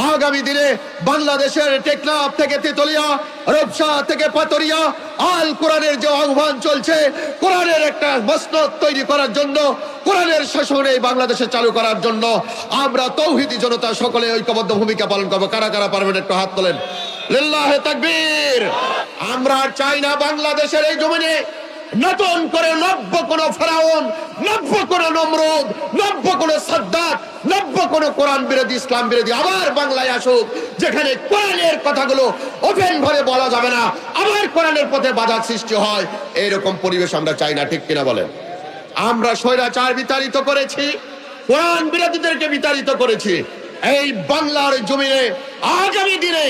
আগামী দিনে বাংলাদেশের টেকনাফ থেকে তেতুলিয়া, রূপসা থেকে পাতুরিয়া আল কোরআনের যে আহ্বান চলছে, কোরআনের একটা মসনদ তৈরি করার জন্য, কোরআনের শাসন এই বাংলাদেশে চালু করার জন্য আমরা তৌহিদি জনতা সকলে ঐক্যবদ্ধ ভূমিকা পালন করবো। কারা কারা পারবেন একটু হাত তোলেন। লিল্লাহে তাকবীর। আমরা চাই না বাংলাদেশের এই জমিনে নতুন করে নব্য কোন ফেরাউন, নব্য কোন নমরুদ, নব্য কোন সাদ্দাত, নব্য কোন কোরআন বিরোধী, ইসলাম বিরোধী আবার বাংলায় আসুক, যেখানে কোরআনের কথাগুলো ওপেন ভাবে বলা যাবে না, আবার কোরআনের পথে বাধা সৃষ্টি হয়। এইরকম পরিবেশ আমরা চাই না, ঠিক কিনা বলেন? আমরা স্বৈরাচার বিতাড়িত করেছি, কোরআন বিরোধীদেরকে বিতাড়িত করেছি। এই বাংলার জমিনে আগামী দিনে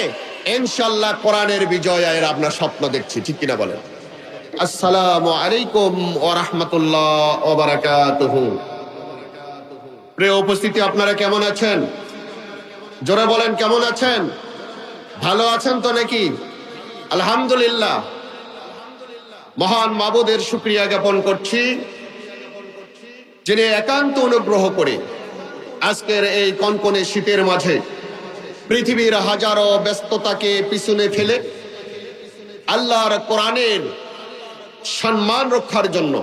ইনশাআল্লাহ কোরআনের বিজয় এর আমরা স্বপ্ন দেখছি, ঠিক কিনা বলেন? আসসালামু আলাইকুম ওয়া রাহমাতুল্লাহ ওয়া বারাকাতুহু। প্রিয় উপস্থিতি, আপনারা কেমন আছেন? জোরে বলেন, কেমন আছেন? ভালো আছেন তো নাকি? আলহামদুলিল্লাহ। মহান মাবুদের শুকরিয়া জ্ঞাপন করছি, যিনি একান্ত অনুগ্রহ করে আজকের এই কনকনে শীতের মাঝে পৃথিবীর হাজারো ব্যস্ততাকে পিছনে ফেলে আল্লাহর কোরআনের সম্মান রক্ষার জন্য,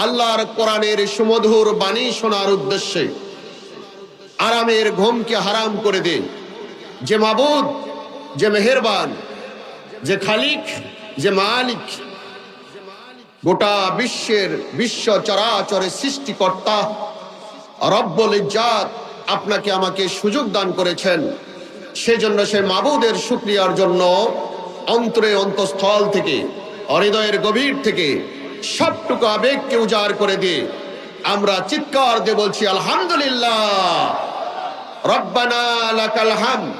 আল্লাহর কোরআনের সুমধুর বাণী শোনার উদ্দেশ্যে আরামের ঘুমকে হারাম করে দেন যে মাবুদ, যে মেহেরবান, যে খালিক, যে মালিক, গোটা বিশ্ব চরাচরের সৃষ্টিকর্তা রব্বুল ইজ্জাত আপনাকে আমাকে সুযোগ দান করেছেন। সেজন্য সে মাবুদের শুকরিয়ার জন্য অন্তরে অন্তঃস্থল থেকে, হৃদয়ের গভীর থেকে সবটুকু আবেগকে উজাড় করে দিয়ে আমরা চিৎকার দিয়ে বলছি আলহামদুলিল্লাহ। রব্বানা লাকাল হামদ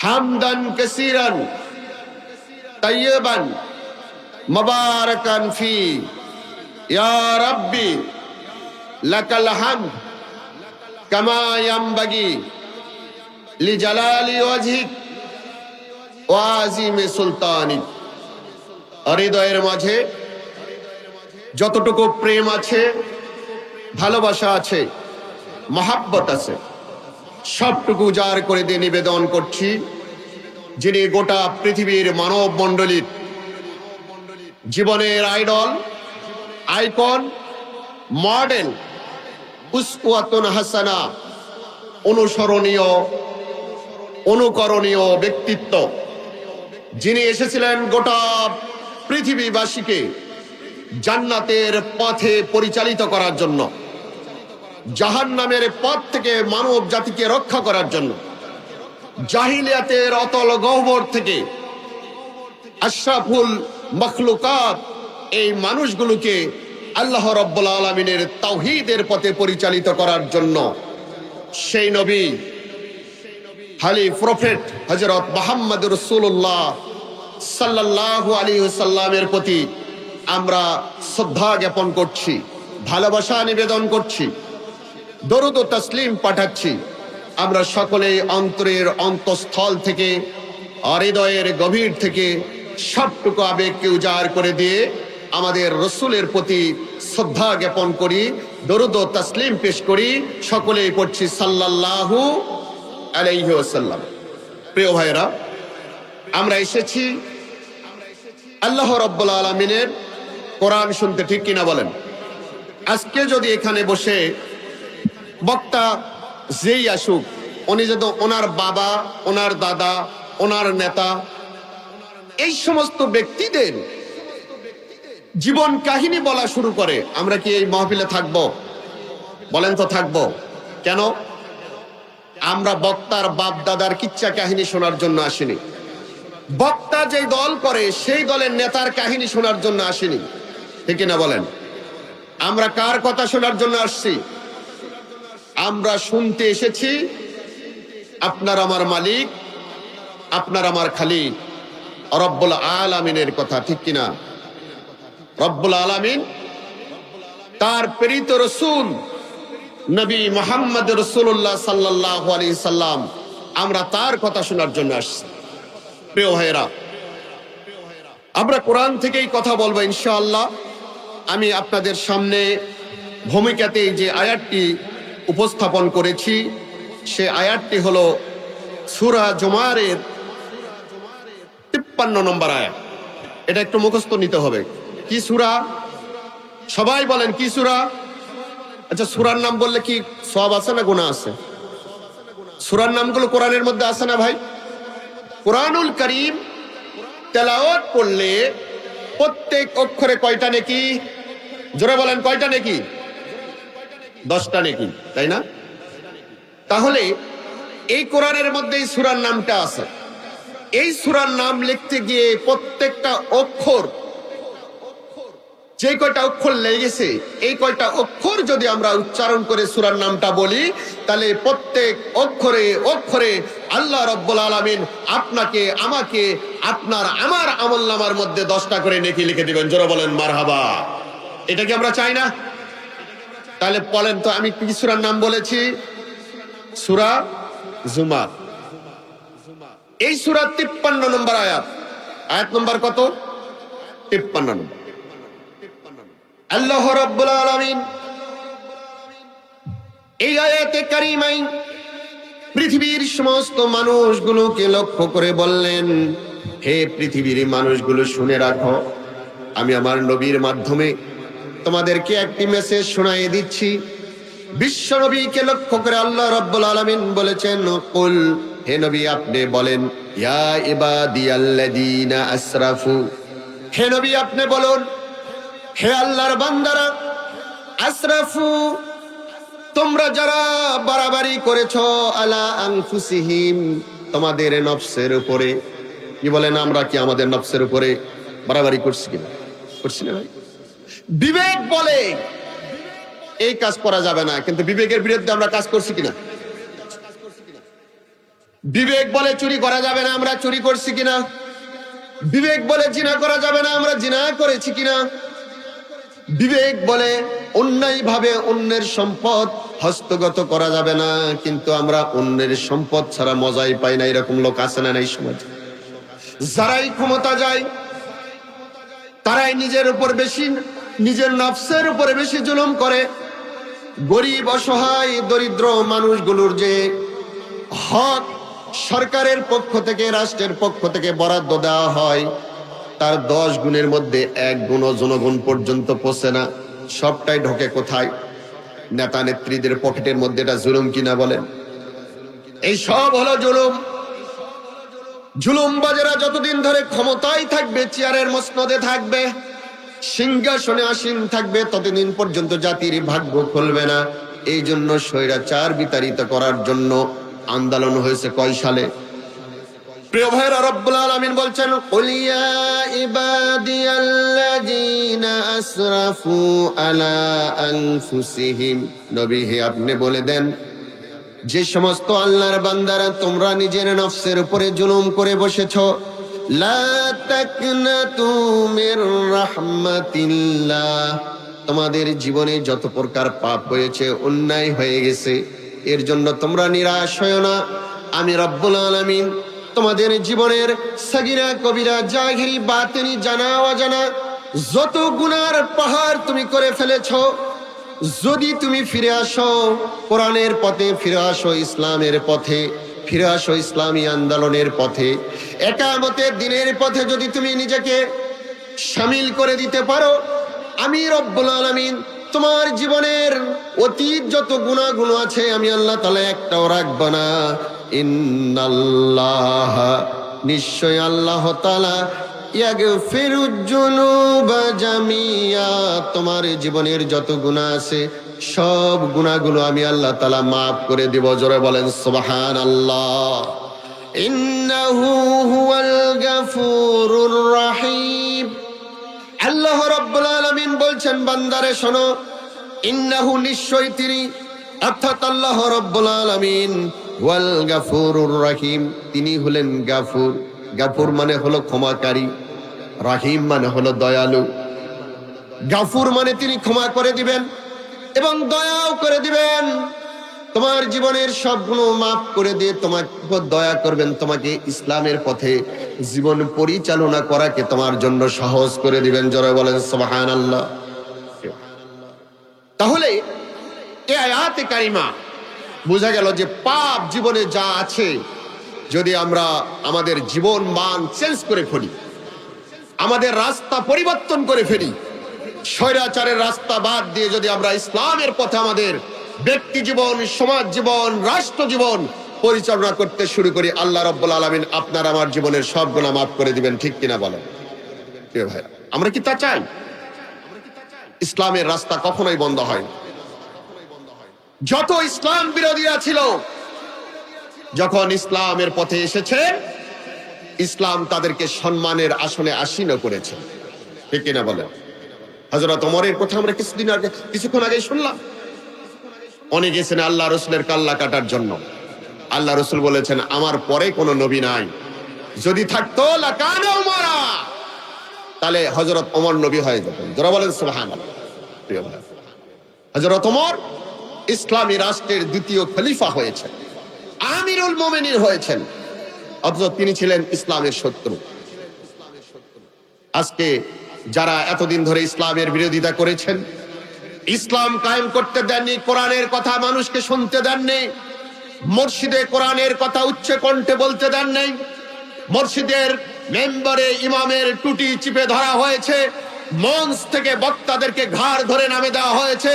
হামদান কাসীরান তাইয়্যিবান মুবারাকান ফি, ইয়া রাব্বি লাকাল হামদ কামা ইয়ামবাগি লিজালালি ওয়াজহিক ওয়া আযীমি সুলতানিক। হৃদয়ের মাঝে যতটুকু প্রেম আছে, ভালোবাসা আছে, মহাব্বত আছে, সবটুকু উজাড় করে দিয়ে নিবেদন করছি, যিনি গোটা পৃথিবীর মানব মণ্ডলীর জীবনের আইডল, আইকন, মডেল, উসওয়াতুন হাসানা, অনুসরণীয়, অনুকরণীয় ব্যক্তিত্ব, যিনি এসেছিলেন গোটা পৃথিবীবাসীকে জান্নাতের পথে পরিচালিত করার জন্য, জাহান্নামের পথ থেকে মানব জাতিকে রক্ষা করার জন্য, জাহিলিয়াতের অতল গহ্বর থেকে আশরাফুল মখলুকাত এই মানুষগুলোকে আল্লাহ রাব্বুল আলামিনের তাওহীদের পথে পরিচালিত করার জন্য সেই নবী হালি প্রফেট হযরত মুহাম্মদ রাসূলুল্লাহ সাল্লাল্লাহু আলাইহি ওয়াসাল্লামের প্রতি আমরা শ্রদ্ধা জ্ঞাপন করছি, ভালোবাসা নিবেদন করছি, দরুদ ও তাসলিম পাঠাচ্ছি। আমরা সকলেই অন্তরের অন্তঃস্থল থেকে, হৃদয়ের গভীর থেকে সবটুকু আবেগকে উজাড় করে দিয়ে আমাদের রসুলের প্রতি শ্রদ্ধা জ্ঞাপন করি, দরুদ ও তাসলিম পেশ করি। সকলেই পড়ছি সাল্লাল্লাহু আলাইহি ওয়াসাল্লাম। প্রিয় ভাইরা, আমরা এসেছি আল্লাহ রাব্বুল আলামিনের কোরআন শুনতে, ঠিক কিনা বলেন? আজকে যদি এখানে বসে বক্তা যেই আসুক, উনি যদি ওনার বাবা, ওনার দাদা, ওনার নেতা, এই সমস্ত ব্যক্তিদের জীবন কাহিনী বলা শুরু করে, আমরা কি এই মাহফিলে থাকবো? বলেন তো থাকবো কেন? আমরা বক্তার বাপ দাদার কিচ্ছা কাহিনী শোনার জন্য আসিনি। বক্তা যেই দল করে সেই দলের নেতার কাহিনী শোনার জন্য আসিনি, ঠিক না বলেন? আমরা কার কথা শোনার জন্য আসছি? আমরা শুনতে এসেছি আপনার আমার মালিক, আপনার আমার খালিক রব্বুল আলামিনের কথা, ঠিক কিনা? রব্বুল আলামিন তার প্রেরিত রাসূল নবী মুহাম্মদ রাসূলুল্লাহ সাল্লাল্লাহু আলাইহি সাল্লাম, আমরা তার কথা শোনার জন্য আসছি। প্রিয় ভাইরা, আমরা কোরআন থেকেই কথা বলবো ইনশাআল্লাহ। আমি আপনাদের সামনে ভূমিকাতে যে আয়াতটি উপস্থাপন করেছি, সে আয়াতটি হলো সূরা জুমারের 53 নম্বর আয়াত। এটা একটু মুখস্থ নিতে হবে। কি সূরা? সবাই বলেন কি সূরা? আচ্ছা, সূরার নাম বললে কি সওয়াব আছে না গুনাহ আছে? সূরার নামগুলো কোরআনের মধ্যে আছে না ভাই? কোরআনুল কারীম তেলাওয়াত করলে প্রত্যেক অক্ষরে কয়টা নেকি? জোরে বলেন কয়টা নেকি? 10টা নেকি, তাই না? তাহলে এই কোরআনের মধ্যে এই সূরার নামটা আছে। এই সূরার নাম লিখতে গিয়ে প্রত্যেকটা অক্ষর, যে কয়টা অক্ষর লেগেছে, এই কয়টা অক্ষর যদি আমরা উচ্চারণ করে সূরার নামটা বলি, তাহলে প্রত্যেক অক্ষরে অক্ষরে আল্লাহ রাব্বুল আলামিন আপনাকে, আমাকে, আপনার, আমার আমলনামার মধ্যে 10টা করে নেকি লিখে দিবেন। জোরে বলেন মারহাবা। এটা কি আমরা চাই না? তাহলে বলেন তো, আমি কি সূরার নাম বলেছি? সূরা জুমার। এই সূরা 53 নম্বর আয়াত। আয়াত নম্বর কত? 53 নম্বর। আল্লাহ রাব্বুল আলামিন এই আয়াতে কারিমায় পৃথিবীর সমস্ত মানুষগুলোকে লক্ষ্য করে বললেন, হে পৃথিবীর মানুষগুলো শুনে রাখো, আমি আমার নবীর মাধ্যমে তোমাদেরকে একটি মেসেজ শোনায়ে দিচ্ছি। বিশ্ব নবীকে লক্ষ্য করে আল্লাহ রাব্বুল আলামিন বলেছেন, কুল, হে নবী আপনি বলেন, ইয়া ইবাদিয়াল্লাযীনা আসরাফু, হে নবী আপনি বলুন, হে আল্লাহর বান্দারা, আসরাফু, তোমরা যারা বাড়াবাড়ি করেছো, আলা আনফুসিহিম, তোমাদের নফসের উপরে। কি বলেন, আমরা কি আমাদের নফসের উপরে বাড়াবাড়ি করছি কিনা? করছি না ভাই? বিবেক বলে এই কাজ করা যাবে না, কিন্তু বিবেকের বিরুদ্ধে আমরা কাজ করছি কিনা? বিবেক বলে চুরি করা যাবে না, আমরা চুরি করছি কিনা? বিবেক বলে জিনা করা যাবে না, আমরা জিনা করেছি কিনা? বিবেক বলে অন্যায়ভাবে অন্যের সম্পদ হস্তগত করা যাবে না, কিন্তু আমরা অন্যের সম্পদ ছাড়া মজাই পাই না। এরকম লোক আছে না এই সমাজে? যারাই ক্ষমতা যায় তারাই নিজের উপর বেশি, নিজের নফসের উপরে বেশি জুলুম করে। গরিব, অসহায়, দরিদ্র মানুষগুলোর যে হক সরকারের পক্ষ থেকে, রাষ্ট্রের পক্ষ থেকে বরাদ্দ দেওয়া হয়, তার 10 গুণের মধ্যে 1 গুণও জনগণ পর্যন্ত পৌঁছে না। সবটাই ঢোকে কোথায়? নেতা নেত্রীদের পকেটের মধ্যে। এটা জুলুম কিনা বলেন? এই সব হলো জুলুম। জুলুমবাজেরা যতদিন ধরে ক্ষমতায় থাকবে, চেয়ারের মসনদে থাকবে, সিংহাসনে আসীন থাকবে, ততদিন পর্যন্ত জাতির ভাগ্য খুলবে না। এই জন্য স্বৈরাচার বিতাড়িত করার জন্য আন্দোলন হয়েছে কয় সালে? প্রিয় ভাইরা, রব্বুল আলামিন বলছেন, কুল ইয়া ইবাদিয়াল্লাযীনা আসরাফু আলা আনফুসিহিম, নবী হে আপনি বলে দেন, যে সমস্ত আল্লাহর বান্দারা তোমরা নিজের নফসের উপরে জুলুম করে বসেছো, লা তাকনাতু মির রাহমাতিল্লাহ, তোমাদের জীবনে যত প্রকার পাপ হয়েছে, অন্যায় হয়ে গেছে, এর জন্য তোমরা নিরাশ হয়ো না। আমি রব্বুল আলামিন তোমাদের জীবনের সাগিরা, কবিরা, জাহিরি, বাতিনি, জানা অজানা যত গুনার পাহাড় তুমি করে ফেলেছো, যদি তুমি ফিরে আসো কোরআনের পথে, ফিরে আসো ইসলামের পথে, ফিরে আসো ইসলামী আন্দোলনের পথে, একামতের দিনের পথে যদি তুমি নিজেকে শামিল করে দিতে পারো, আমি রব্বুল আলামিন তোমার জীবনের অতীত যত গুনাহগুলো আছে, আমি আল্লাহ তাআলা একটাও রাখব না। ইন্নাল্লাহ, নিশ্চয় আল্লাহ তাআলা, ইয়াগফিরুজ যুনুবা জামিয়া, তোমার জীবনের যত গুনাহ আছে সব গুনাহগুলো আমি আল্লাহ তাআলা মাফ করে দিব। জোরে বলেন সুবহানাল্লাহ। ইন্নাহু হুয়াল গাফুরুর রহিম। আল্লাহ রাব্বুল আলামিন বলছেন, বান্দারে শোনো, ইন্নাহু, নিশ্চয় তিনি, অর্থাৎ আল্লাহ রাব্বুল আলামিন, ওয়াল গাফুরুর রহিম, তিনি হলেন গাফুর। গাফুর মানে হলো ক্ষমাকারী, রহিম মানে হলো দয়ালু। গাফুর মানে তিনি ক্ষমা করে দিবেন এবং দয়াও করে দিবেন। তোমার জীবনের সব গুণ মাফ করে দিয়ে তোমাকে দয়া করবেন, তোমাকে ইসলামের পথে জীবন পরিচালনা করাকে তোমার জন্য সহজ করে দিবেন। জোরে বলেন সুবহানাল্লাহ। তাহলে এই আয়াতে কারিমা বোঝা গেল যে পাপ জীবনে যা আছে, যদি আমরা আমাদের জীবন মান চেঞ্জ করে ফেলি, আমাদের রাস্তা পরিবর্তন করে ফেলি, স্বৈরাচারের রাস্তা বাদ দিয়ে যদি আমরা ইসলামের পথে আমাদের ব্যক্তি জীবন, সমাজ জীবন, রাষ্ট্র জীবন পরিচালনা করতে শুরু করি, আল্লাহ রাব্বুল আলামিন আপনার আমার জীবনের সব গুনাহ মাফ করে দিবেন। ঠিক কিনা বলেন প্রিয় ভাই? আমরা কি তা চাই? ইসলামের রাস্তা কখনোই বন্ধ হয় না। যত ইসলাম বিরোধীরা ছিল, যখন ইসলামের পথে এসেছে, ইসলাম তাদেরকে সম্মানের আসনে আসীন করেছে। ঠিক কিনা বলেন? হযরত ওমরের কথা আমরা কিছুক্ষণ আগে শুনলাম। উনি গেছেন আল্লাহ রসুলের কাল্লা কাটার জন্য। আল্লাহ রসুল বলেছেন, আমার পরে কোনো নবী নাই, যদি থাকতো লাকানা উমরা, তাহলে হযরত ওমর নবী হয়ে যেতেন। যারা বলেন সুবহানাল্লাহ। প্রিয় ভাই, হযরত ওমর ইসলামী রাষ্ট্রের দ্বিতীয় খলিফা হয়েছেন, আমিরুল মুমিনিন হয়েছেন, অথচ তিনি ছিলেন ইসলামের শত্রু। আজকে যারা এতদিন ধরে ইসলামের বিরোধিতা করেছেন, ইসলাম কায়েম করতে দেননি, কোরআনের কথা মানুষকে শুনতে দেননি, মসজিদে কোরআনের কথা উচ্চ কণ্ঠে বলতে দেন নাই, মসজিদের মেম্বারে ইমামের টুটি চিপে ধরা হয়েছে, মঞ্চ থেকে বক্তাদেরকে ঘাড় ধরে নামে দেওয়া হয়েছে,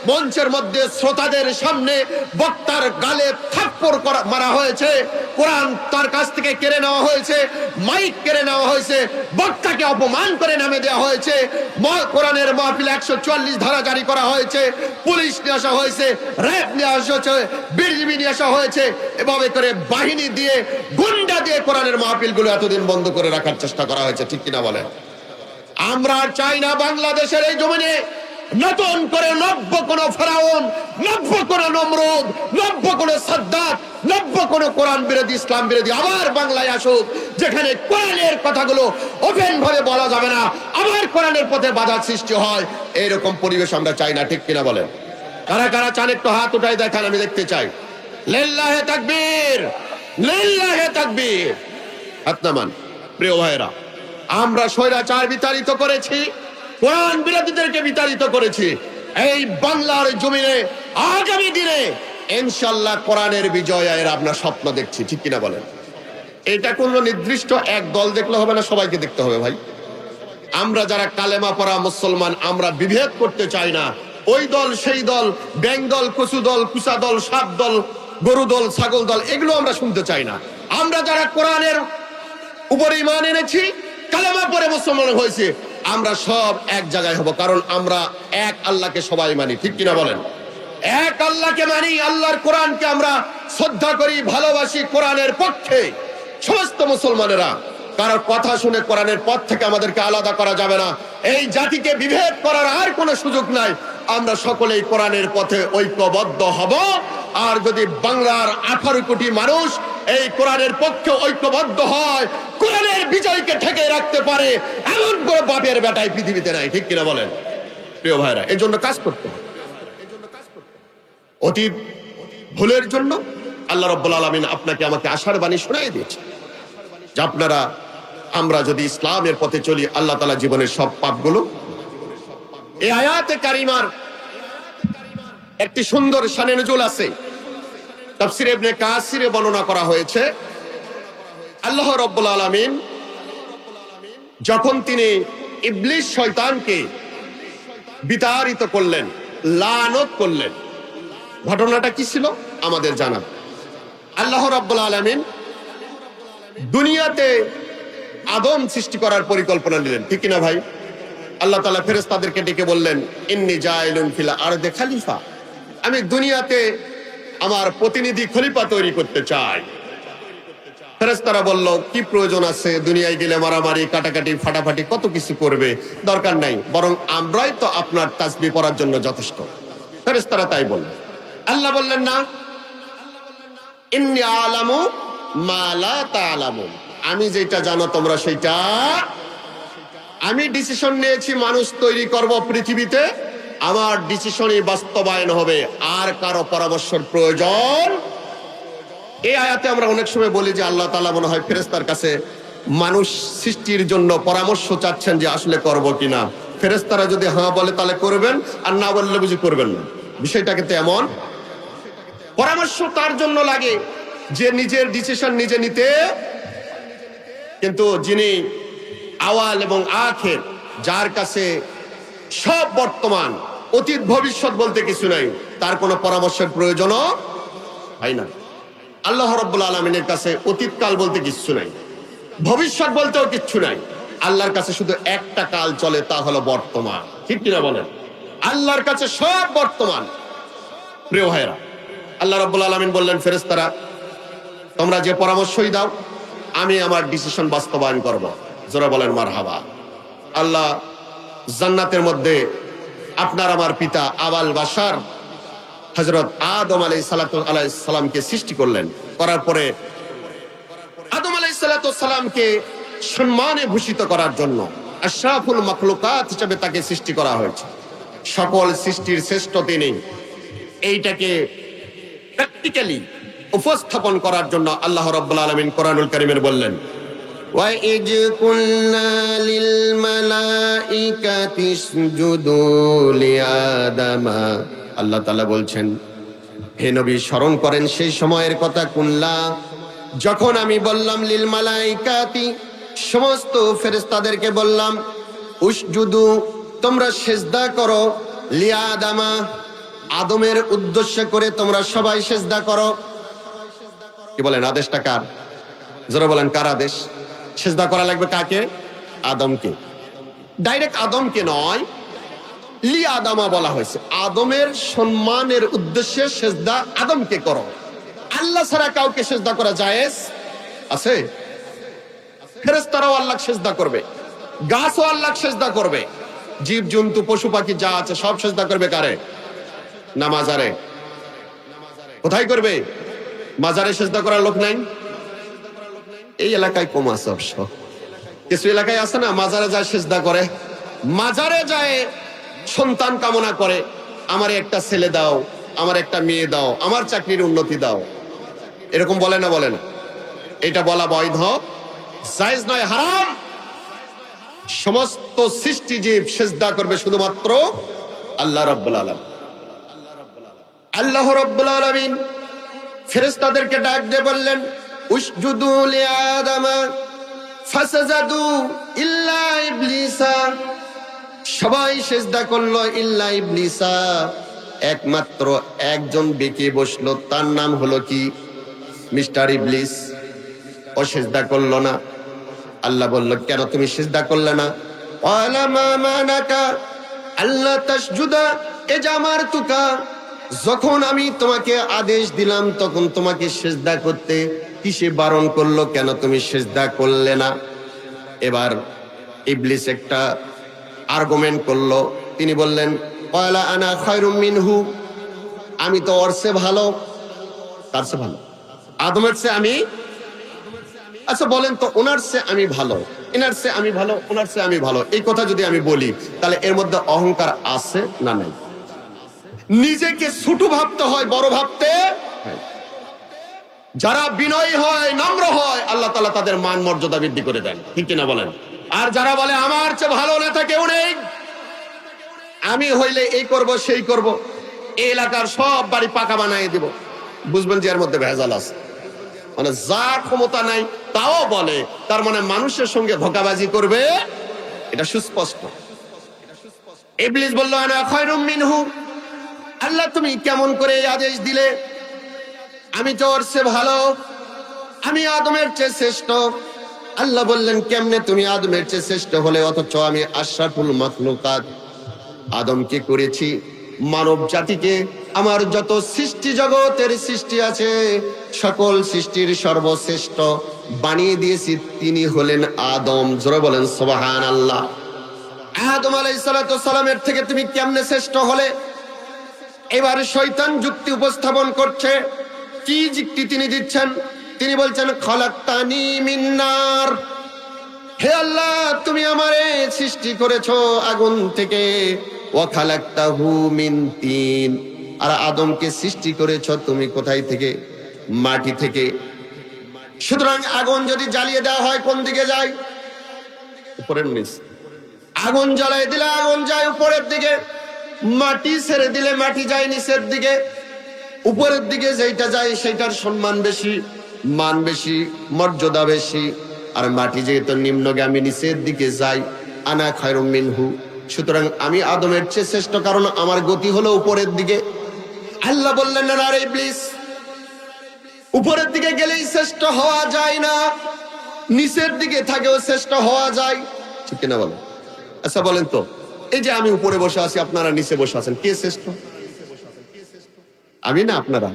মঞ্চের মধ্যে শ্রোতাদের সামনে বক্তার গালে থাপ্পড় মারা হয়েছে, কোরআন তার কাছ থেকে কেড়ে নেওয়া হয়েছে, মাইক কেড়ে নেওয়া হয়েছে, বক্তাকে অপমান করে নামে দেওয়া হয়েছে, কোরআনের মাহফিলে 144 ধারা জারি করা হয়েছে, পুলিশ নিয়ে আসা হয়েছে, র্যাব নিয়ে আসা হয়েছে, বিজিবি নিয়ে আসা হয়েছে, এভাবে করে বাহিনী দিয়ে, গুন্ডা দিয়ে কোরআনের মাহফিলগুলো এতদিন বন্ধ করে রাখার চেষ্টা করা হয়েছে। ঠিক কিনা বলেন? আমরা চাই না বাংলাদেশের এই জমিনে নতুন করে নব্য কোন ফেরাউন, নব্য কোন নমরুদ, নব্য কোন সাদ্দাত, নব্য কোন কোরআন বিরোধী, ইসলাম বিরোধী আবার বাংলায় আসুক, যেখানে কোরআনের কথাগুলো ওপেন ভাবে বলা যাবে না, আবার কোরআনের পথে বাধা সৃষ্টি হয়। এইরকম পরিবেশ আমরা চাই না। ঠিক কিনা বলেন? কারা কারা চান একটু হাত উঠাই দেখান, আমি দেখতে চাই। লিল্লাহে তাকবীর, লিল্লাহে তাকবীর। হাত নামান। প্রিয় ভাইরা, আমরা স্বৈরাচার বিতাড়িত করেছি, কোরআন বিরোধীদেরকে বিতাড়িত করেছি। এই বাংলার জমিনে আগামী দিনে ইনশাআল্লাহ কোরআনের বিজয়ের আমরা স্বপ্ন দেখছি। ঠিক কিনা বলেন? এটা কোনো নির্দিষ্ট এক দল দেখলে হবে না, সবাইকে দেখতে হবে ভাই। আমরা যারা কালেমা পড়া মুসলমান, আমরা বিভেদ করতে চাই না। ওই দল, সেই দল, ব্যাং দল, কচু দল, কুসা দল, সাপ দল, গরু দল, ছাগল দল, এগুলো আমরা শুনতে চাই না। আমরা যারা কোরআনের উপরে ঈমান এনেছি, কালেমা পড়ে মুসলমান হয়েছে, আমরা সব এক জায়গায় হব, কারণ আমরা এক আল্লাহকে সবাই মানি। ঠিক কিনা বলেন? এক আল্লাহকে মানি, আল্লাহর কোরআনকে আমরা শ্রদ্ধা করি, ভালোবাসি। কোরআনের পক্ষে সমস্ত মুসলমানেরা, কারোর কথা শুনে কোরআনের পথ থেকে আমাদেরকে আলাদা করা যাবে না। এই জাতিকে বিভেদ করার আর কোনো সুযোগ নাই। আমরা সকলেই কোরআনের পথে ঐক্যবদ্ধ হব। আর যদি বাংলার 18 কোটি মানুষ এই কোরআনের পক্ষে ঐক্যবদ্ধ হয়, কোরআনের বিজয়কে ঠেকে রাখতে পারে, এমন কোনো বাপের বেটাই পৃথিবীতে নাই। ঠিক কিনা বলেন প্রিয় ভাইরা? এই জন্য কাজ করতে হবে। অতীত ভুলের জন্য আল্লাহ রাব্বুল আলামিন আপনাকে আমাকে আশার বাণী শোনাই দিয়েছে যে আমরা যদি ইসলামের পথে চলি, আল্লাহ তাআলা জীবনের সব পাপগুলো। এই আয়াতে কারিমার একটি সুন্দর শানে নুজুল আছে, তাফসীর ইবনে কাসিরে বর্ণনা করা হয়েছে। আল্লাহ রাব্বুল আলামিন যখন তিনি ইবলিস শয়তানকে বিতাড়িত করলেন, লানত করলেন, ঘটনাটা কি ছিল আমাদের জানা। আল্লাহ রাব্বুল আলামিন দুনিয়াতে আদম সৃষ্টি করার পরিকল্পনা নিলেন। ঠিক কিনা ভাই? আল্লাহ তাআলা ফেরেশতাদেরকে ডেকে বললেন, ইন্নী জাইলুন ফিল আরদি খলিফা, আমি দুনিয়াতে আমার প্রতিনিধি খলিফা তৈরি করতে চাই। ফেরেশতারা বলল, কি প্রয়োজন আছে? দুনিয়ায় গেলে মারামারি, কাটাকাটি, ফাটাফাটি কত কিছু করবে, দরকার নাই, বরং আমরাই তো আপনার তাসবিহ পড়ার জন্য যথেষ্ট। ফেরেশতারা তাই বলল। আল্লাহ বললেন, না, ইন্নী আলামু মা লা তা'লামুন, আমি যেটা জানো তোমরা সেইটা। আমি ডিসিশন নিয়েছি মানুষ তৈরি করব পৃথিবীতে, আমার ডিসিশনই বাস্তবায়ন হবে, আর কারো পরামর্শের প্রয়োজন। এই আয়াতে আমরা অনেক সময় বলি যে আল্লাহ তাআলা মনে হয় ফেরেশতার কাছে মানুষ সৃষ্টির জন্য পরামর্শ চাচ্ছেন যে আসলে করব কিনা। ফেরেশতারা যদি হ্যাঁ বলে তাহলে করবেন, আর না বললে বুঝি করবেন না। বিষয়টা কিন্তু এমন। পরামর্শ তার জন্য লাগে যে নিজের ডিসিশন নিজে নিতে, কিন্তু যিনি আওয়াল এবং আখের, যার কাছে সব বর্তমান, অতীত ভবিষ্যৎ বলতে কিছু নাই, তার কোনো পরামর্শের প্রয়োজনও হয় না। আল্লাহ রাব্বুল আলামিনের কাছে অতীতকাল বলতে কিচ্ছু নাই, ভবিষ্যৎ বলতেও কিচ্ছু নাই। আল্লাহর কাছে শুধু একটা কাল চলে, তা হলো বর্তমান। ঠিক কিনা বলেন? আল্লাহর কাছে সব বর্তমান। প্রিয় ভাইরা, আল্লাহ রাব্বুল আলামিন বললেন, ফেরেশতারা তোমরা যে পরামর্শই দাও আমি আমার ডিসিশন বাস্তবায়ন করব। যারা বলেন মারহাবা। আল্লাহ জান্নাতের মধ্যে আপনার আমার পিতা আবাল বাশার হযরত আদম আলাইহিস সালামকে সৃষ্টি করলেন। করার পরে আদম আলাইহিস সালামকে সম্মানে ভূষিত করার জন্য আশরাফুল মাখলুকাত হিসেবে তাকে সৃষ্টি করা হয়েছে। সকল সৃষ্টির শ্রেষ্ঠ তিনি। এইটাকে প্র্যাকটিক্যালি উপস্থাপন করার জন্য আল্লাহ রাব্বুল আলামিন কোরআনুল কারীমে বললেন, وَإِذْ قُلْنَا لِلْمَلَائِكَةِ اسْجُدُوا لِآدَمَ। আল্লাহ তাআলা বলছেন, হে নবী স্মরণ করেন সেই সময়ের কথা, কুল্লা যখন আমি বললাম, লিল মালাইকাতি সমস্ত ফেরেশতাদেরকে বললাম, উসজুদু তোমরা সিজদা করো, লিআদামা আদমের উদ্দেশ্য করে তোমরা সবাই সিজদা করো। কি বলেন, আদেশটা কার? যারা বলেন কার আদেশ? সিজদা করা লাগবে কাকে? আদমকে। ডাইরেক্ট আদমকে নয়, লি আদামা বলা হয়েছে। আদমের সম্মানের উদ্দেশ্যে সিজদা আদমকে করো। আল্লাহ ছাড়া কাউকে সিজদা করা জায়েজ আছে? ফেরেশতারাও আল্লাহকে সিজদা করবে, গাছও আল্লাহকে সিজদা করবে, জীব জন্তু পশু পাখি যা আছে সব সিজদা করবে কারে? না মাজারে? কোথায় করবে? মাজারে সিজদা করার লোক নাই? এই এলাকায় কম আছে অবশ্য, কিছু এলাকায় আছে না, মাজারে যায় সিজদা করে, মাজারে যায় সন্তান কামনা করে, আমার একটা ছেলে দাও, আমার একটা মেয়ে দাও, আমার চাকরির উন্নতি দাও। এরকম বলে না? বলে না? এটা বলা বৈধ, জায়েজ নয়, হারাম। সমস্ত সৃষ্টিজীব সিজদা করবে শুধুমাত্র আল্লাহ রাব্বুল আলামিন। আল্লাহ রাব্বুল আলামিন ফেরেশতাদেরকে ডাক দিয়ে বললেন, উসজুদু লিআদামা ফাসাজাদু ইল্লা ইবলিসা। সবাই সিজদা করলো ইল্লা ইবলিসা, একমাত্র একজন বেঁকে বসলো, তার নাম হলো কি? মিস্টার ইবলিস। ও সিজদা করলো না। আল্লাহ বলল, কেন তুমি সিজদা করলে না? ওয়ালা মা মানাকা আল্লাহ তাসজুদা ইযা আমারতুকা। যখন আমি তোমাকে আদেশ দিলাম তখন তোমাকে সিজদা করতে, কিসে বারণ করলো? কেন তুমি সিজদা করলে না? এবার ইবলিস একটা আর্গুমেন্ট করলো। তিনি বললেন, ওয়ালা আনা খায়রুম মিনহু, আমি তো ওর চেয়ে ভালো। তার চেয়ে ভালো? আদমের চেয়ে আমি? আচ্ছা বলেন তো, ওনার চেয়ে আমি ভালো, এনার চেয়ে আমি ভালো, ওনার চেয়ে আমি ভালো, এই কথা যদি আমি বলি তাহলে এর মধ্যে অহংকার আছে না নাই? নিজেকে ছোট ভাবতে হয়, বড় ভাবতে হয়। যারা বিনয়ী হয়, নম্র হয়, আল্লাহ তাআলা তাদের মান মর্যাদা বৃদ্ধি করে দেন। ঠিক কিনা বলেন? আর যারা বলে আমার চেয়ে ভালো নেতা কেউ নেই, আমি হইলে এই করব সেই করব, এই এলাকার সব বাড়ি পাকা বানিয়ে দিব, বুঝবেন যে এর মধ্যে ভেজাল আছে। মানে যার ক্ষমতা নাই তাও বলে, তার মানে মানুষের সঙ্গে ধোঁকাবাজি করবে, এটা সুস্পষ্ট। ইবলিস বলল, আনা খায়রুম মিনহু, আল্লাহ তুমি কেমন করে এই আদেশ দিলে? আমি তো ওর চেয়ে ভালো, আমি আদমের চেয়ে শ্রেষ্ঠ। আল্লাহ বললেন, কেমনে তুমি আদমের চেয়ে শ্রেষ্ঠ হলে, অথচ আমি আশরাফুল মাখলুকাত, আদমকে করেছি মানব জাতিকে, আমার যত সৃষ্টি জগতের সৃষ্টি আছে সকল সৃষ্টির সর্বশ্রেষ্ঠ বানিয়ে দিয়েছি, তিনি হলেন আদম। জোরে বলেন সুবহানাল্লাহ। আদম আলাইহিস সালামের থেকে তুমি কেমনে শ্রেষ্ঠ হলে? এবার শয়তান যুক্তি উপস্থাপন করছে। কি যুক্তি তিনি দিচ্ছেন? তিনি বলছেন, খালাকতানি মিন নার, হে আল্লাহ তুমি আমারে সৃষ্টি করেছো আগুন থেকে, ওয়া খালাকতাহু মিন তিন, আর আদমকে সৃষ্টি করেছো তুমি কোথায় থেকে? মাটি থেকে। সুতরাং আগুন যদি জ্বালিয়ে দেওয়া হয় কোন দিকে যায়? উপরের নিচ। আগুন জ্বালিয়ে দিলে আগুন যায় উপরের দিকে, মাটি ছেড়ে দিলে মাটি যায় নিচের দিকে। উপরের দিকে যেটা যায় সেটার সম্মান বেশি, মান বেশি, মর্যাদা বেশি। আর মাটি যেহেতু নিম্নগামী, নিচের দিকে যায়, আনা খায়রুম মিনহু, সুতরাং আমি আদমের চেয়ে শ্রেষ্ঠ, কারণ আমার গতি হলো উপরের দিকে। আল্লাহ বললেন, না রে ইবলিস, উপরের দিকে গেলেই শ্রেষ্ঠ হওয়া যায় না, নিচের দিকে থাকেও শ্রেষ্ঠ হওয়া যায়, ঠিক কিনা বলেন? আচ্ছা বলেন তো, এই যে আমি উপরে বসে আছি, আপনারা নিচে বসে আছেন, কে শ্রেষ্ঠ? আমি না আপনারা?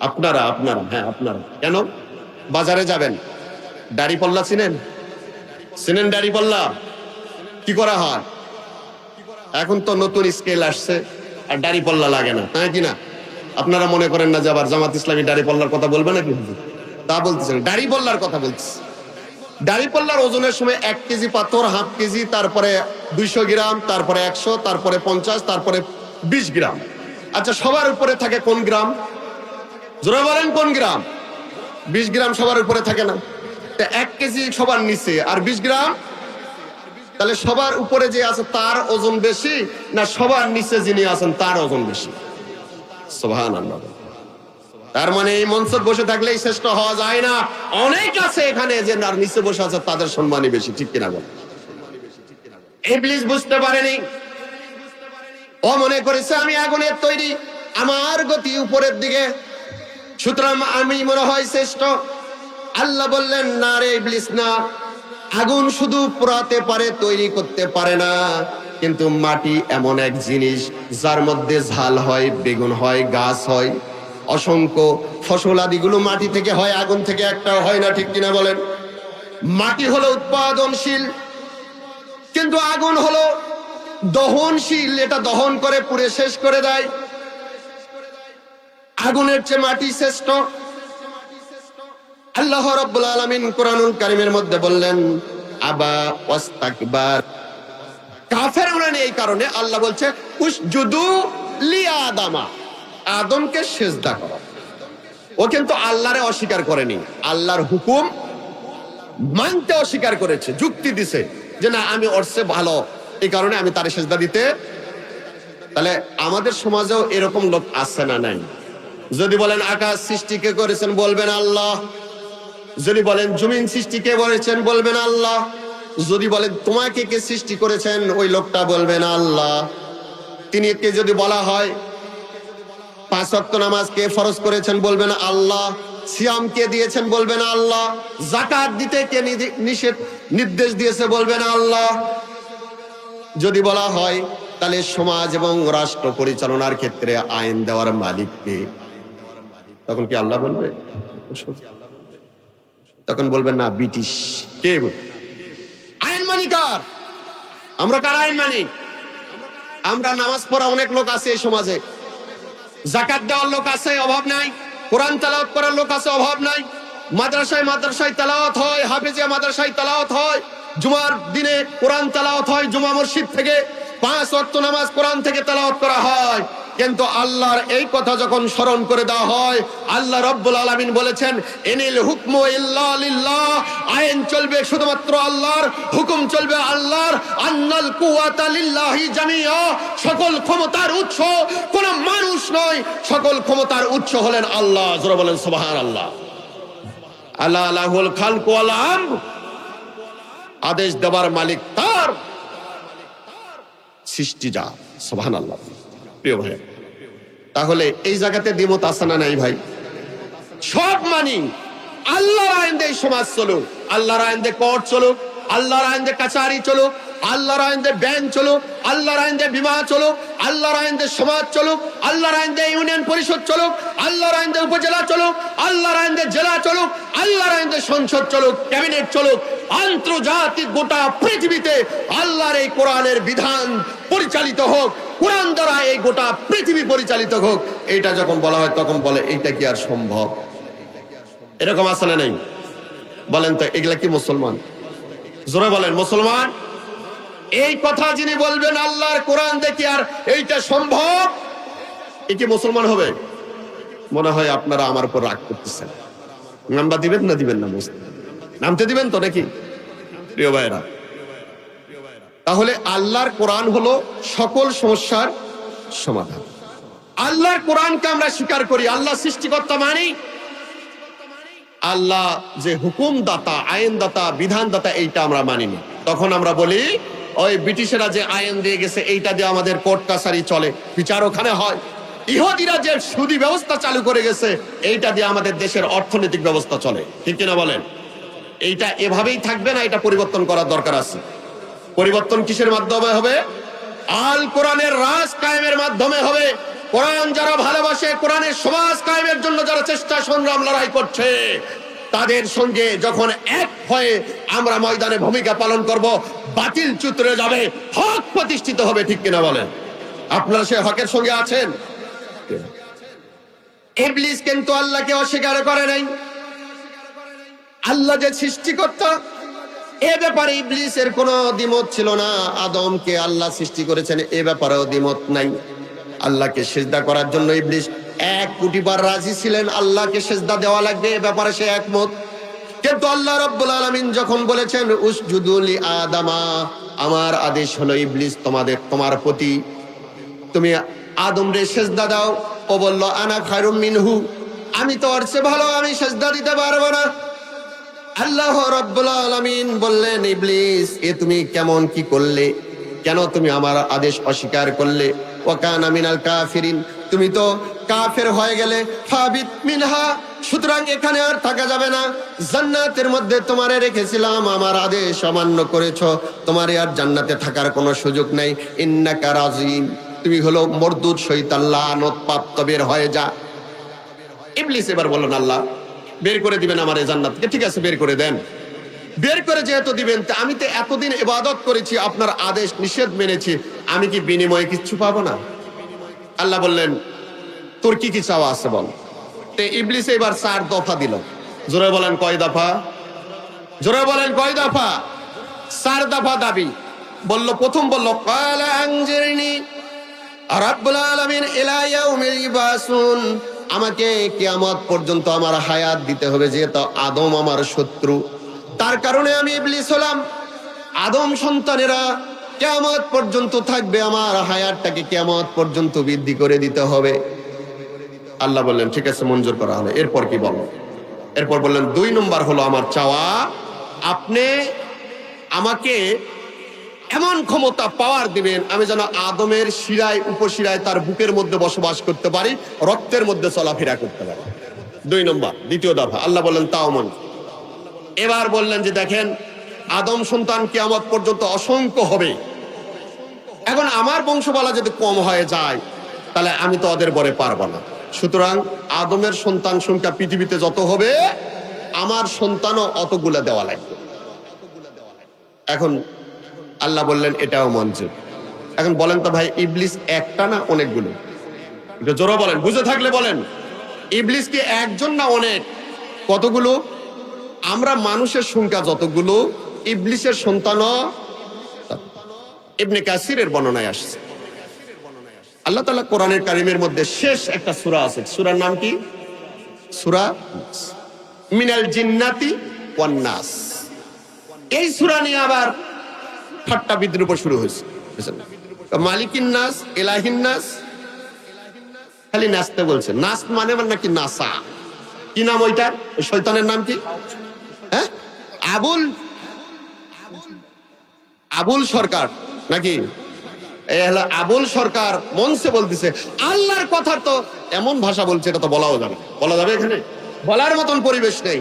আপনারা, আপনারা, হ্যাঁ আপনারা। কেন? বাজারে যাবেন, দাড়িপাল্লা চিনেন? চিনেন দাড়িপাল্লা? কি করা হয়? এখন তো নতুন স্কেল আসছে, আর দাড়িপাল্লা লাগে না, তাই কি না? আপনারা মনে করেন না যে আবার জামাত ইসলামী দাড়িপাল্লার কথা বলবে নাকি? তা বলতেছেন, দাড়িপাল্লার কথা বলতেছে। দাড়িপাল্লার ওজনের সময় 1 কেজি পাথর, হাফ কেজি, তারপরে 200 গ্রাম, তারপরে 100, তারপরে 50, তারপরে 20 গ্রাম। আচ্ছা, সবার উপরে থাকে কোন গ্রাম? জোরে বলেন, কোন গ্রাম? 20 গ্রাম সবার উপরে থাকে না? 1 কেজি সবার নিচে, আর 20 গ্রাম। তাহলে সবার উপরে যে আছে তার ওজন বেশি, না সবার নিচে যিনি আছেন তার ওজন বেশি? সুবহানাল্লাহ। তার মানে এই মঞ্চে বসে থাকলেই শ্রেষ্ঠ হওয়া যায় না। অনেক আছে এখানে যে আর নিচে বসে আছে, তাদের সম্মানই বেশি, ঠিক কিনা বল? ইবলিস বুঝতে পারেনি, ও মনে করেছে আমি আগুনের তৈরি, আমার গতি উপরের দিকে, সুতরাং আমি মনে হয় শ্রেষ্ঠ। আল্লাহ বললেন, না রে ইবলিস, না, আগুন শুধু পোড়াতে পারে, তৈরি করতে পারে না। কিন্তু মাটি এমন এক জিনিস যার মধ্যে ঝাল হয়, বেগুন হয়, গাছ হয়, অসংখ্য ফসল আদিগুলো মাটি থেকে হয়, আগুন থেকে একটাও হয় না, ঠিক কিনা বলেন? মাটি হলো উৎপাদনশীল, কিন্তু আগুন হলো দহনশীল, এটা দহন করে পুড়ে শেষ করে দেয়। আগুনের চেয়ে মাটি শ্রেষ্ঠ। আল্লাহ রাব্বুল আলামিন কুরআনুল কারীমের মধ্যে বললেন, আবা ওয়াস্তাকবার। কাফেররা এই কারণে আল্লাহ বলছে উসজুদু লিআদামা, আদমকে সিজদা করো। ও কিন্তু আল্লাহরে অস্বীকার করেনি, আল্লাহর হুকুম মানতে অস্বীকার করেছে, যুক্তি দিছে যে না, আমি ওর চেয়ে ভালো, এই কারণে আমি তারে সিজদা দিতে। তাহলে আমাদের সমাজেও এরকম লোক আছে না নাই? যদি বলেন আকাশ সৃষ্টি কে করেছেন, বলবেন আল্লাহ। যদি বলেন জমিন সৃষ্টি কে করেছেন, বলবেন আল্লাহ। যদি বলেন তোমাকে কে সৃষ্টি করেছেন, ওই লোকটা বলবেন আল্লাহ। তিনি কে যদি বলা হয় 5 ওয়াক্ত নামাজ কে ফরজ করেছেন, বলবেন আল্লাহ। সিয়াম কে দিয়েছেন, বলবেন আল্লাহ। যাকাত দিতে কে নিষেধ নির্দেশ দিয়েছে, বলবেন আল্লাহ। যদি বলা হয় তাহলে সমাজ এবং রাষ্ট্র পরিচালনার ক্ষেত্রে আইন দেওয়ার মালিক কে, তখন কি আল্লাহ বলবে? তখন বলবেন না, ব্রিটিশ। কে আইন মানি? কার? আমরা কার আইন মানি? আমরা নামাজ পড়া অনেক লোক আছে এই সমাজে, যাকাত দেওয়ার লোক আছে, অভাব নাই। কোরআন তেলাওয়াত করার লোক আছে, অভাব নাই। মাদ্রাসায় মাদ্রাসায় তেলাওয়াত হয়, হাফেজিয়া মাদ্রাসায় তেলাওয়াত হয়, জুমার দিনে কোরআন তেলাওয়াত হয়, জুমা মসজিদ থেকে 5 ওয়াক্ত নামাজ কোরআন থেকে তেলাওয়াত করা হয়। কিন্তু আল্লাহর এই কথা যখন স্মরণ করে দেওয়া হয়, আল্লাহ রাব্বুল আলামিন বলেছেন, ইনিল হুকমু ইল্লা লিল্লাহ, আইন চলবে শুধুমাত্র আল্লাহর, হুকুম চলবে আল্লাহর। আন্নাল কুওয়াতা লিল্লাহি জামিআ, সকল ক্ষমতার উৎস কোন মানুষ নয়, সকল ক্ষমতার উৎস হলেন আল্লাহ। জোরে বলেন সুবহানাল্লাহ। আলা লাহুল খালকু ওয়াল আমর, আদেশ দেবার মালিক তার, সৃষ্টি যা। সুবহানাল্লাহ। প্রিয় ভাই, তাহলে এই জায়গাতে দ্বিমত আছে না নাই ভাই? সব মানি, আল্লাহর আইন দিয়ে সমাজ চলুক, আল্লাহর আইন দিয়ে কোর্ট চলুক, আল্লাহর আইন দিয়ে কাচারি চলুক, আল্লাহর আইন দিয়ে ব্যাংক চলুক, আল্লাহর আইন দিয়ে বিমা চলুক, আল্লাহর আইন দিয়ে সমাজ চলুক, আল্লাহর আইন দিয়ে ইউনিয়ন পরিষদ চলুক, আল্লাহর আইন দিয়ে উপজেলা চলুক, আল্লাহর আইন দিয়ে জেলা চলুক, আল্লাহর আইন দিয়ে সংসদ চলুক, ক্যাবিনেট চলুক, আন্তর্জাতিক গোটা পৃথিবীতে আল্লাহর এই কোরআনের বিধান পরিচালিত হোক, কোরআন দ্বারা এই গোটা পৃথিবী পরিচালিত হোক। এইটা যখন বলা হয় তখন বলে এইটা কি আর সম্ভব? এরকম আছে না নাই? বলেন তো, এগুলা কি মুসলমান? জোরে বলেন, মুসলমান? এই কথা যিনি বলবেন আল্লাহর কোরআন দেখি আর এইটা সম্ভব, এ কি মুসলমান হবে? মনে হয় আপনারা আমার উপর রাগ করতেছেন। নাম্বার দিবেন না দিবেন না? নামতে দিবেন তো নাকি? প্রিয় ভাইরা, তাহলে আল্লাহর কোরআন হলো সকল সমস্যার সমাধান। আল্লাহর কোরআনকে আমরা স্বীকার করি, আল্লাহ সৃষ্টিকর্তা মানি, আল্লাহ যে হুকুমদাতা, আইনদাতা, বিধানদাতা, এইটা আমরা মানি না। তখন আমরা বলি ওই ব্রিটিশেরা যে আইন দিয়ে গেছে এইটা দিয়ে আমাদের কোর্ট কাছারি চলে, বিচার ওখানে হয়। ইহুদিরা যে সুদী ব্যবস্থা চালু করে গেছে এইটা দিয়ে আমাদের দেশের অর্থনৈতিক ব্যবস্থা চলে, ঠিক কিনা বলেন? এইটা এভাবেই থাকবে না, এটা পরিবর্তন করার দরকার আছে। পরিবর্তন কিসের মাধ্যমে হবে? আল কোরআনের রাজ কায়েমের মাধ্যমে হবে। কোরআন যারা ভালোবাসে, কোরআনের সমাজ কায়েমের জন্য যারা চেষ্টা সংগ্রাম লড়াই করছে, তাদের সঙ্গে যখন এক হয়ে আমরা ময়দানে ভূমিকা পালন করব, বাতিল চুতরে যাবে, হক প্রতিষ্ঠিত হবে, ঠিক কিনা বলেন? আপনারা সে হকের সঙ্গে আছেন? ইবলিস কিন্তু আল্লাহকে অস্বীকার করে নাই। আল্লাহ যে সৃষ্টিকর্তা, এ ব্যাপারে ইবলিসের কোনো দ্বিমত ছিল না। আদমকে আল্লাহ সৃষ্টি করেছেন, এ ব্যাপারেও দ্বিমত নাই। আল্লাহকে সিজদা করার জন্য ইবলিস 1 কোটি বার রাজি ছিলেন, আল্লাহকে সিজদা দেওয়া লাগবে, এ ব্যাপারে সে একমত। কিন্তু আল্লাহ রাব্বুল আলামিন যখন বলেছেন উসজুদু লি আদামা, আমার আদেশ হলো ইবলিস তোমার প্রতি, তুমি আদমরে সিজদা দাও। ও বলল আনা খায়রুম মিনহু, আমি তো ওর চেয়ে ভালো, আমি সিজদা দিতে পারবো না। আল্লাহ রাব্বুল আলামিন বললেন ইবলিস, এ তুমি কেমন কি করলে? কেন তুমি আমার আদেশ অস্বীকার করলে? ওয়া কানা মিনাল কাফিরিন, তুমি তো কাফের হয়ে গেলে। ফাবিত মিনহা, সুতরাং এখানে আর থাকা যাবে না। জান্নাতের মধ্যে তোমারে রেখেছিলাম, আমার আদেশ অমান্য করেছো, তোমারে আর জান্নাতে থাকার কোনো সুযোগ নাই। ইন্নাকা রাজিম, তুমি হলো মরদুদ শয়তান, লানত প্রাপ্ত, বের হয়ে যা। ইবলিস এবার বললেন আল্লাহ বের করে দিবেন আমার এই জান্নাত থেকে, ঠিক আছে বের করে দেন। বের করে যেহেতু দিবেন, আমি তো এতদিন ইবাদত করেছি, আপনার আদেশ নিষেধ মেনেছি, আমি কি বিনিময়ে কিছু পাবো না? আল্লাহ বললেন তোর কি কি চাওয়া আছে বল। তে ইবলিস এবার 4 দফা দিল। জোরে বলেন কয় দফা? জোরে বলেন কয় দফা? 4 দফা দাবি বলল। প্রথম বলল ক্বালা আনজিরনি রাব্বুল আলামিন ইলা ইয়াউমিল ইবাসুন, আমাকে কিয়ামত পর্যন্ত আমার হায়াত দিতে হবে, যেহেতু আদম আমার শত্রু, তার কারণে আমি ইবলিস হলাম। আদম সন্তানেরা কিয়ামত পর্যন্ত থাকবে, আমার হায়াতটাকে কিয়ামত পর্যন্ত বৃদ্ধি করে দিতে হবে। আল্লাহ বললেন ঠিক আছে, মঞ্জুর করা হলো। এরপর কি বলো? এরপর বললেন 2 নম্বর হলো আমার চাওয়া, আপনি আমাকে এমন ক্ষমতা পাওয়ার দিবেন, আমি যেন আদমের শিরায় উপশিরায় তার বুকের মধ্যে বসবাস করতে পারি, রক্তের মধ্যে চলাফেরা করতে পারি। 2 নম্বর, দ্বিতীয় দফা। আল্লাহ বললেন তাও মন। এবার বললেন যে দেখেন, আদম সন্তান কিয়ামত পর্যন্ত অসংখ্য হবে, এখন আমার বংশবালা যদি কম হয়ে যায় তাহলে আমি তো ওদের বরে পারবো না। সুতরাং আদমের সন্তান সংখ্যা পৃথিবীতে যত হবে, আমার সন্তানও অতগুলা দেওয়া লাগবে। এখন আল্লাহ বললেন এটাও মঞ্জুর। এখন বলেন তো ভাই, ইবলিস একটা না অনেকগুলো? একটু জোরে বলেন, বুঝে থাকলে বলেন, ইবলিস কি একজন না অনেক? কতগুলো? আমরা মানুষের সংখ্যা যতগুলো, ইবলিসের সন্তানও। ইবনে কাসিরের বর্ণনায় আসছে, আল্লাহ তাআলা কোরআনের কারিমের মধ্যে শেষ একটা সূরা আছে, সূরার নাম কি? সূরা মিনাল জিন্নাতি ওয়ান নাস। এই সূরা নিয়ে আবার ঠাট্টা বিদ্রুপ শুরু হয়েছে। মালিকিন নাস, ইলাহিন নাস, খালি নাচতে বলছে। নাস মানে নাকি নাসা? কি নাম ওইটার? ওই শয়তানের নাম কি? হ্যাঁ, আবুল সরকার নাকি? এই হলো আবুল সরকার মঞ্চে বলতেছে আল্লাহর কথা, তো এমন ভাষা বলছে এটা তো বলাও যাবে। বলা যাবে? এখানে বলার মতন পরিবেশ নেই।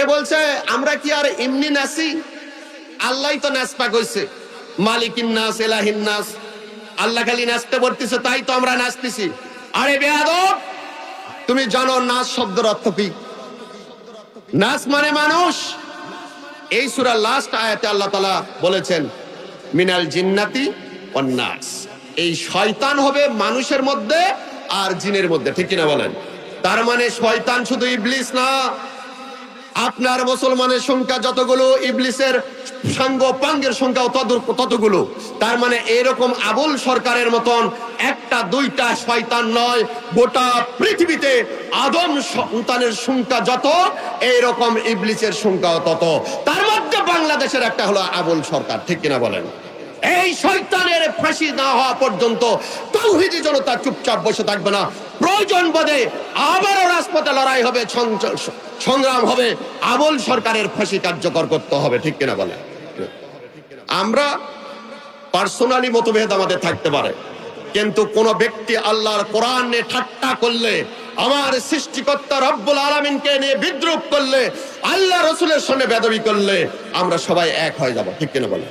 এ বলছে আমরা কি আর এমনি নাচি? আল্লাহ তো নাচ পাক হয়েছে, মালিকিন নাস, ইলাহিন নাস, আল্লাহ খালি নাচতে বলতেছে, তাই তো আমরা নাচতেছি। আরে বেয়াদব, তুমি জানো নাচ শব্দের অর্থ কি? নাচ মানে মানুষ। এই সূরার লাস্ট আয়াতে আল্লাহ তাআলা বলেছেন মিনাল জিন্নাতি ওয়ান নাস, এই শয়তান হবে মানুষের মধ্যে আর জিনের মধ্যে, ঠিক কিনা বলেন? তার মানে শয়তান শুধু ইবলিস না, আপনার মুসলমানের সংখ্যা যতগুলো, ইবলিসের সাঙ্গ পাঙ্গের সংখ্যা ততগুলো। তার মানে এরকম আবুল সরকারের মতন 1টা 2টা শয়তান নয়, গোটা পৃথিবীতে আদম সন্তানের সংখ্যা যত, এইরকম ইবলিসের সংখ্যাও তত। তার মধ্যে বাংলাদেশের একটা হলো আবুল সরকার, ঠিক কিনা বলেন? এই শয়তানের ফাঁসি না হওয়া পর্যন্ত তাওহীদি জনতা চুপচাপ বসে থাকবে না। প্রয়োজন বোধে আবারও রাজপথে লড়াই হবে, সংগ্রাম হবে, আবুল সরকারের ফাঁসি কার্যকর করতে হবে। ঠিক কিনা বলে? আমরা পার্সোনালি মতভেদ আমাদের থাকতে পারে, কিন্তু কোন ব্যক্তি আল্লাহর কোরআন নিয়ে ঠাট্টা করলে, আমার সৃষ্টিকর্তা রব্বুল আলামিনকে নিয়ে বিদ্রুপ করলে, আল্লাহ রসুলের সঙ্গে বেদবি করলে আমরা সবাই এক হয়ে যাব। ঠিক কিনা বলে?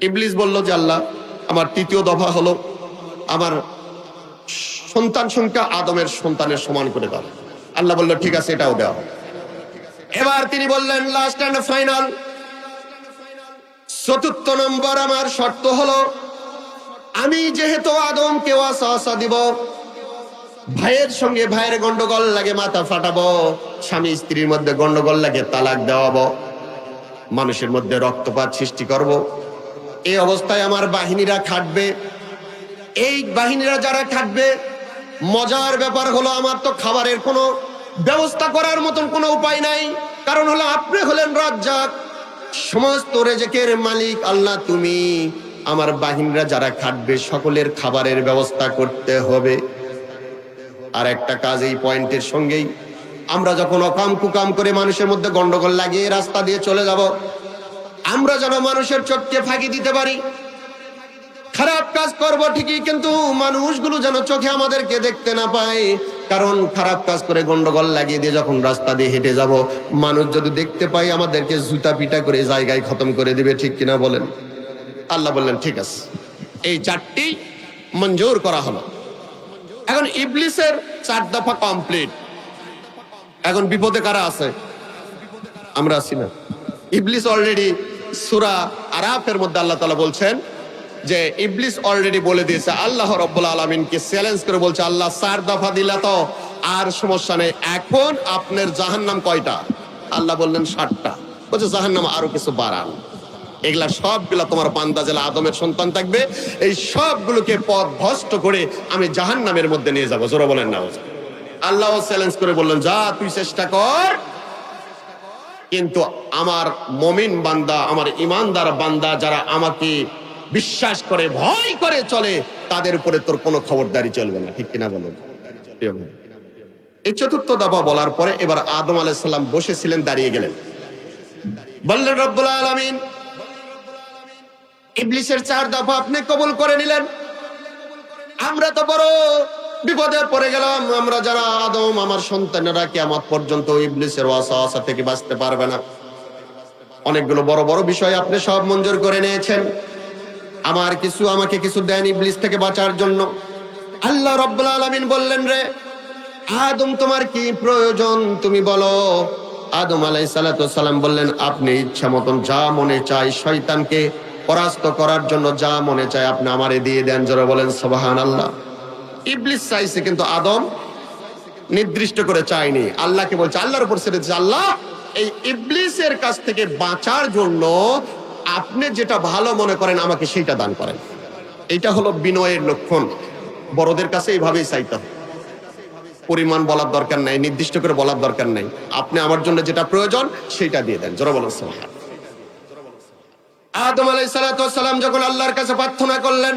ইবলিস বলল যে আল্লাহ, আমার তৃতীয় দফা হলো আমার সন্তান সংখ্যা আদমের সন্তানের সমান করে দাও। আল্লাহ বলল ঠিক আছে, এটাও দেওয়া হবে। এবার তিনি বললেন লাস্ট এন্ড ফাইনাল, চতুর্থ নম্বর আমার শর্ত হলো, আমি যেহেতু আদমকে ওয়াসওয়াসা দিব, ভাইয়ের সঙ্গে ভাইয়ের গন্ডগোল লাগে মাথা ফাটাবো, স্বামী স্ত্রীর মধ্যে গন্ডগোল লাগে তালাক দেওয়াবো, মানুষের মধ্যে রক্তপাত সৃষ্টি করব, এই অবস্থায় আমার বাহিনীরা খাটবে। এই বাহিনীরা যারা খাটবে, মজার ব্যাপার হলো আমার তো খাবারের কোনো ব্যবস্থা করার মতন কোনো উপায় নাই। কারণ হলো আপনি হলেন রাজ্জাক, সমস্ত রেজেকের মালিক আল্লাহ তুমি। আমার বাহিনীরা যারা খাটবে সকলের খাবারের ব্যবস্থা করতে হবে। আর একটা কাজ এই পয়েন্টের সঙ্গেই, আমরা যখন অকাম কুকাম করে মানুষের মধ্যে গন্ডগোল লাগিয়ে রাস্তা দিয়ে চলে যাব, আমরা যেন মানুষের চোখকে ফাঁকি দিতে পারি। খারাপ কাজ করব ঠিকই, কিন্তু মানুষগুলো যেন চোখে আমাদেরকে দেখতে না পায়। কারণ খারাপ কাজ করে গন্ডগোল লাগিয়ে দিয়ে যখন রাস্তা দিয়ে হেঁটে যাব, মানুষ যদি দেখতে পায় আমাদেরকে জুতা পিটা করে জায়গায় খতম করে দিবে। ঠিক কিনা বলেন? আল্লাহ বললেন ঠিক আছে, এই চারটি মঞ্জুর করা হলো। এখন ইবলিসের 4 দফা কমপ্লিট। এখন বিপদে কারা আছে? আমরা আছি না? ইবলিস অলরেডি সূরা আরাফের মধ্যে আল্লাহ তাআলা বলছেন যে ইবলিস অলরেডি বলে দিয়েছে, আল্লাহ রাব্বুল আলামিনকে চ্যালেঞ্জ করে বলছে, আল্লাহ 4 দফা দিলা তো আর সমস্যা নেই, এখন আপনার জাহান্নাম কয়টা? আল্লাহ বললেন 60টা। বলছে জাহান্নাম আরো কিছু বাড়ান, এগুলা সবগুলা তোমার বান্দা জেলা আদমের সন্তান থাকবে, এই সবগুলোকে পথ ভ্রষ্ট করে আমি জাহান্নামের মধ্যে নিয়ে যাবো। জোরে বলেন না? আল্লাহ চ্যালেঞ্জ করে বললেন, যা তুই চেষ্টা কর, কিন্তু আমার মুমিন বান্দা, আমার ইমানদার বান্দা যারা আমাকে বিশ্বাস করে ভয় করে চলে, তাদের উপরে তোর কোনো খবরদারি চলবে না। ঠিক কিনা বলুন? এই চতুর্থ দফা বলার পরে এবার আদম আলাইহিস সালাম বসেছিলেন, দাঁড়িয়ে গেলেন, বললেন রব্বুল আলামিন, ইবলিসের 4 দফা আপনি কবুল করে নিলেন, আমরা তো বড় বিপদে পড়ে গেলাম। আমরা যারা আদম, আমার সন্তানেরা কিয়ামত পর্যন্ত ইবলিসের ওয়াসওয়াসা থেকে বাঁচতে পারবে না। অনেকগুলো বড় বড় বিষয় আপনি সব মঞ্জুর করে নিয়েছেন, আমাকে কিছু দেন ইবলিস থেকে বাঁচার জন্য। আল্লাহ রাব্বুল আলামিন বললেন, রে আদম, তোমার কি প্রয়োজন তুমি বলো। আদম আলাইহিস সালাতু সালাম বললেন, আপনি ইচ্ছা মতন যা মনে চায়, শয়তানকে পরাস্ত করার জন্য যা মনে চায় আপনি আমারে দিয়ে দেন। যারা বলেন সুবহানাল্লাহ। ইবলিস চাইছে, কিন্তু আদম নির্দিষ্ট করে চায়নি, আল্লাহকে বলছে, আল্লাহর উপর ছেড়ে দিয়েছে, আল্লাহ এই ইবলিসের কাছ থেকে বাঁচার জন্য আপনি যেটা ভালো মনে করেন আমাকে সেইটা দান করেন। এইটা হলো বিনয়ের লক্ষণ। বড়দের কাছে এইভাবেই চাইতে হবে, পরিমাণ বলার দরকার নাই, নির্দিষ্ট করে বলার দরকার নাই, আপনি আমার জন্য যেটা প্রয়োজন সেইটা দিয়ে দেন। যারা বলেন সুবহানাল্লাহ। আদম আলাইহিস সালাতু ওয়াস যখন আল্লাহর কাছে প্রার্থনা করলেন,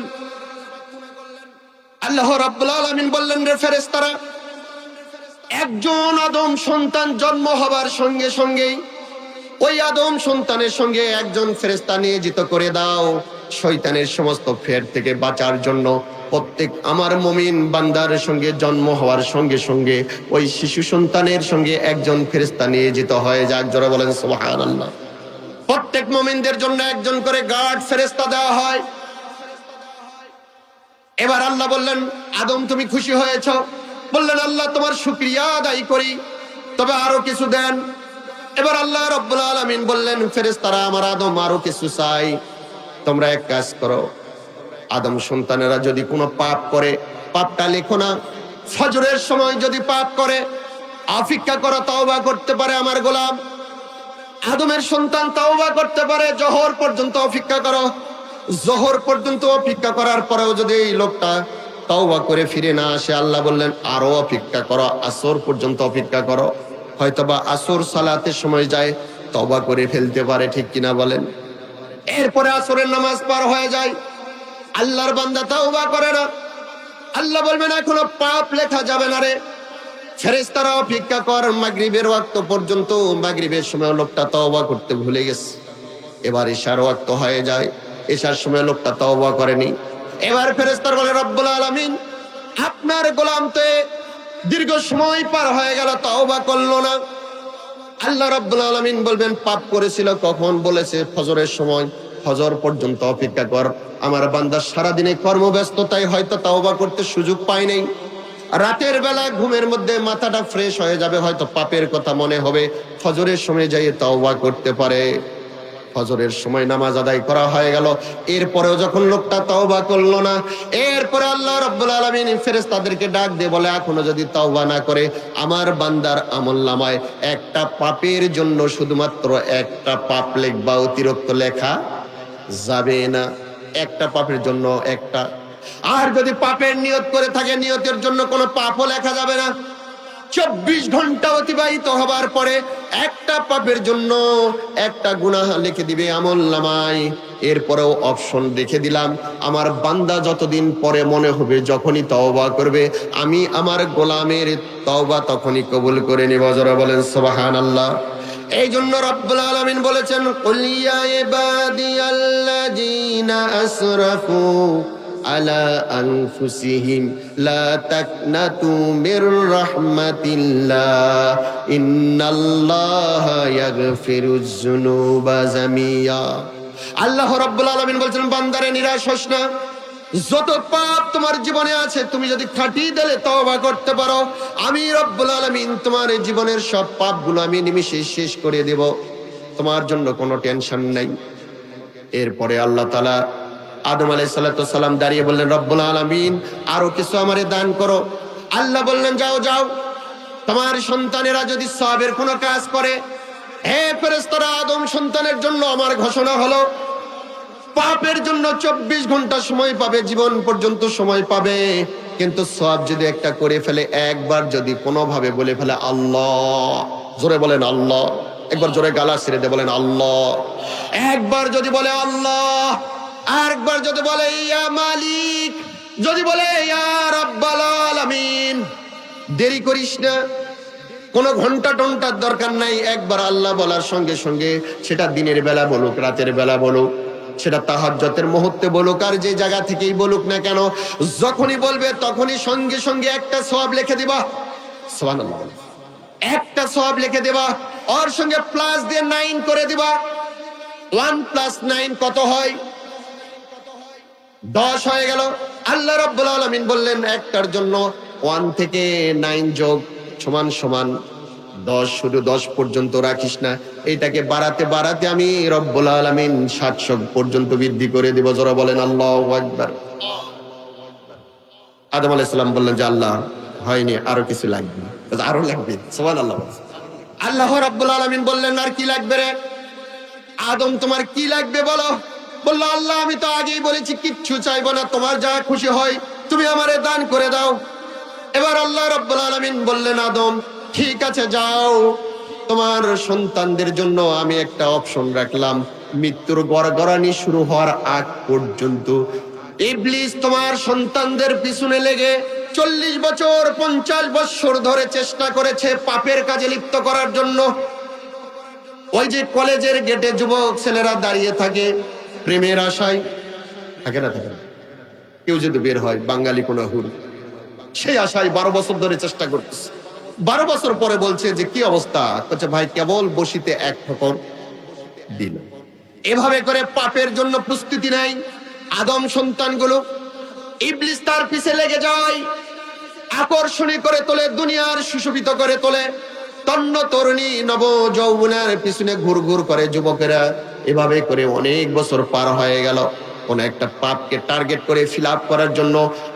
আল্লাহ রাব্বুল আলামিন বললেন, রে ফেরেশতারা, একজন আদম সন্তান জন্ম হবার সঙ্গে সঙ্গেই ওই আদম সন্তানের সঙ্গে একজন ফেরেশতা নিয়োজিত করে দাও, শয়তানের সমস্ত ফের থেকে বাঁচার জন্য। প্রত্যেক আমার মুমিন বান্দার সঙ্গে জন্ম হওয়ার সঙ্গে সঙ্গে ওই শিশু সন্তানের সঙ্গে একজন ফেরেশতা নিয়োজিত হয়ে যাক। যারা বলেন সুবহানাল্লাহ। প্রত্যেক মুমিনদের জন্য একজন করে গার্ড ফেরেশতা দেওয়া হয়। এবার আল্লাহ বললেন, আদম তুমি খুশি হয়েছ? বললেন, আল্লাহ তোমার শুকরিয়া আদায় করি, তবে আরো কিছু দেন। এবার আল্লাহ রাব্বুল আলামিন বললেন, ফেরেশতারা আমার আদম আরো কিছু চাই, তোমরা এক কাজ করো, আদম সন্তানেরা যদি কোনো পাপ করে পাপটা লেখো না, ফজরের সময় যদি পাপ করে অপেক্ষা করো, তওবা করতে পারে আমার গোলাম আদমের সন্তান, তওবা করতে পারে, জোহর পর্যন্ত অপেক্ষা করো। জোহর পর্যন্ত অপেক্ষা করার পরেও যদি এই লোকটা তওবা করে ফিরে না আসে, আল্লাহ বললেন আরো অপেক্ষা করো, আসর পর্যন্ত অপেক্ষা করো, হয়তোবা আসর সালাতের সময় যায় তওবা করে ফেলতে পারে। ঠিক কিনা বলেন? এরপরে আসরের নামাজ পার হয়ে যায়, আল্লাহর বান্দা তাওবা করে না। আল্লাহ বলবেন এখনো পাপ লেখা যাবে না রে। ফেরেশতারা অপেক্ষা কর মাগরিবের ওয়াক্ত পর্যন্ত। মাগরিবের সময় লোকটা তওবা করতে ভুলে গেছে। এবার ইশার ওয়াক্ত হয়ে যায়, ইশার সময় লোকটা তওবা করেনি। এবার ফেরেশতারা বলে রব্বুল আলামিন, আপনার গোলাম তো দীর্ঘ সময় পার হয়ে গেল, তওবা করলো না। আল্লাহ রাব্বুল আলামিন বলবেন পাপ করেছিল কখন? বলেছে ফজরের সময়। ফজর পর্যন্ত অপেক্ষা কর। আমার বান্দা সারাদিনে কর্মব্যস্ততায় হয়তো তওবা করতে সুযোগ পায় নাই। রাতের বেলা ঘুমের মধ্যে মাথাটা ফ্রেশ হয়ে যাবে, হয়তো পাপের কথা মনে হবে, ফজরের সময় যাই তওবা করতে পারে। ফজরের সময় নামাজ আদায় করা হয়ে গেল, এরপরেও যখন লোকটা তওবা করলো না, এরপরে আল্লাহ রাব্বুল আলামিন ফেরেশতাদেরকে ডাক দিয়ে বলে এখনো যদি তওবা না করে, আমার বান্দার আমলনামায় একটা পাপের জন্য শুধুমাত্র একটা পাপ লিখবা, অতিরিক্ত লেখা যাবে না। একটা পাপের জন্য একটা। আর যদি পাপের নিয়ত করে থাকে, নিয়তের জন্য কোনো পাপও লেখা যাবে না। 24 ঘন্টা অতিবাহিত হবার পরে একটা পাপের জন্য একটা গুনাহ লিখে দিবে আমলনামায়। এরপরেও অপশন রেখে দিলাম, আমার বান্দা যতদিন পরে মনে হবে, যখনই তওবা করবে, আমি আমার গোলামের তওবা তখনই কবুল করে নিব। যারা বলেন সুবহানাল্লাহ। এই জন্য রব্বুল আলামিন বলেছেন কুল ইয়া ইবাদিয়াল্লাযীনা আসরাফু আলা আনফুসিহিম লা তাকনাতু মির রাহমাতিল্লাহ ইন্নাল্লাহা ইয়াগফিরুয যুনুবা জামিয়া। আল্লাহ রাব্বুল আলামিন বলেছেন বান্দারে নিরাশ হোস না। যত পাপ তোমার জীবনে আছে, তুমি যদি খাঁটি দিলে তওবা করতে পারো, আমি রব্বুল আলামিন তোমার জীবনের সব পাপগুলো আমি নিমিষে শেষ করে দেব। তোমার জন্য কোনো টেনশন নাই। এরপরে আল্লাহ তাআলা আদম আলাইহিস সালাম দাঁড়িয়ে বললেন রব্বুল আলামিন আরো কিছু আমারে দান করো। আল্লাহ বললেন যাও যাও, তোমার সন্তানেরা যদি সওয়াবের কোনো কাজ করে, হে ফেরেশতারা, আদম সন্তানের জন্য আমার ঘোষণা হলো, পাপের জন্য 24 ঘন্টা সময় পাবে, জীবন পর্যন্ত সময় পাবে। কিন্তু সওয়াব যদি একটা করে ফেলে, একবার যদি কোনোভাবে বলে ফেলে আল্লাহ, জোরে বলেন আল্লাহ, একবার জোরে গালা ছেড়ে দিয়ে বলেন আল্লাহ, একবার যদি বলে আল্লাহ, আরেকবার যদি বলে ইয়া মালিক, যদি বলে ইয়া রাব্বাল আলামিন, দেরি করিস না, কোনো ঘন্টা টন্টার দরকার নাই। একবার আল্লাহ বলার সঙ্গে সঙ্গে, সেটা দিনের বেলা বলুক, রাতের বেলা বলুক, সেটা তাহাজ্জুদের মুহূর্তে বলুক, আর যে জায়গা থেকেই বলুক না কেন, যখনই বলবে তখনই সঙ্গে সঙ্গে একটা সওয়াব লিখে দিবা। সুবহানাল্লাহ। একটা সওয়াব লিখে দিবা, ওর সঙ্গে প্লাস দিয়ে 9 করে দিবা। 1 + 9 কত হয়? 10 হয়ে গেল। আল্লাহ রাব্বুল আলামিন বললেন একটার জন্য 1 থেকে 9 যোগ সমান সমান 10। শুধু 10 পর্যন্ত রাখিস না, এটাকে বাড়াতে বাড়াতে আমি রব্বুল আলামিন 700 পর্যন্ত বৃদ্ধি করে দেব। যারা বলেন আল্লাহু আকবার। আদম আলাইহিস সালাম বললেন যে আল্লাহ হয়নি, আরো কিছু লাগবে। আরো লাগবে। সুবহানাল্লাহ। আল্লাহ রাব্বুল আলামিন বললেন আর কি লাগবে রে আদম, তোমার কি লাগবে বলো? বললো আল্লাহ আমি তো আগেই বলেছি কিচ্ছু চাইবো না, তোমার যা খুশি হয় তুমি আমারে দান করে দাও। এবার আল্লাহ রাব্বুল আলামিন বললেন আদম ঠিক আছে যাও, তোমার সন্তানদের জন্য আমি একটা অপশন রাখলাম, মৃত্যুর গড়গড়ানি শুরু হওয়ার আগ পর্যন্ত ইবলিস তোমার সন্তানদের পিছনে লেগে 40 বছর 50 বছর ধরে চেষ্টা করেছে পাপের কাজে লিপ্ত করার জন্য। ওই যে কলেজের গেটে যুবক ছেলেরা দাঁড়িয়ে থাকে প্রেমের আশায়, থাকে না থাকে না, কেউ যদি বের হয় বাঙালি কোন হুর, সেই আশায় 12 বছর ধরে চেষ্টা করতেছে। 12 বছর পরে বলছে যে কি অবস্থা, বলছে ভাই কেবল বসিতে এক ঠোকর দিল। এভাবে করে পাপের জন্য প্রস্তুতি নেয় আদম সন্তানগুলো। ইবলিস তার পিছে লেগে যায়, আকর্ষণী করে তোলে, দুনিয়ার সুশোভিত করে তোলে। তন্ন তরুণী নব যৌবনের পিছনে ঘুর ঘুর করে যুবকেরা। এভাবে করে অনেক বছর পার হয়ে গেল। কোন একটা পাপকে টার্গেট করে ফিল আপ করার জন্য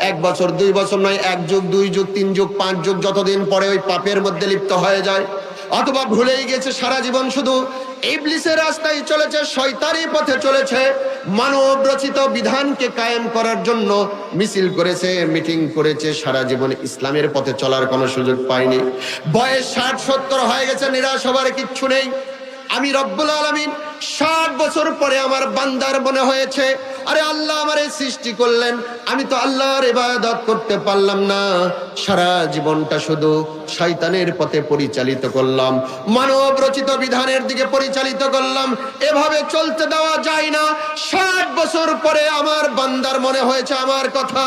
1 বছর 2 বছর নয়, 1 যুগ 2 যুগ 3 যুগ 5 যুগ যতদিন পরে ওই পাপের মধ্যে লিপ্ত হয়ে যায়, অথবা ভুলেই গেছে সারা জীবন শুধু ইবলিসের রাস্তায় চলেছে, শয়তানি পথে চলেছে, মানব রচিত বিধানকে কায়েম করার জন্য মিছিল করেছে, মিটিং করেছে, সারা জীবন ইসলামের পথে চলার কোনো সুযোগ পায়নি। বয়স 60-70 হয়ে গেছে, নিরাশ হবার কিচ্ছু নেই। আমি রব্বুল আলামিন 60 বছর পরে আমার বান্দার মনে হয়েছে, আরে আল্লাহ আমারে সৃষ্টি করলেন, আমি তো আল্লাহর ইবাদত করতে পারলাম না, সারা জীবনটা শুধু শয়তানের পথে পরিচালিত করলাম, মানব রচিত বিধানের দিকে পরিচালিত করলাম, এভাবে চলতে দেওয়া যায় না। 60 বছর পরে আমার বান্দার মনে হয়েছে আমার কথা।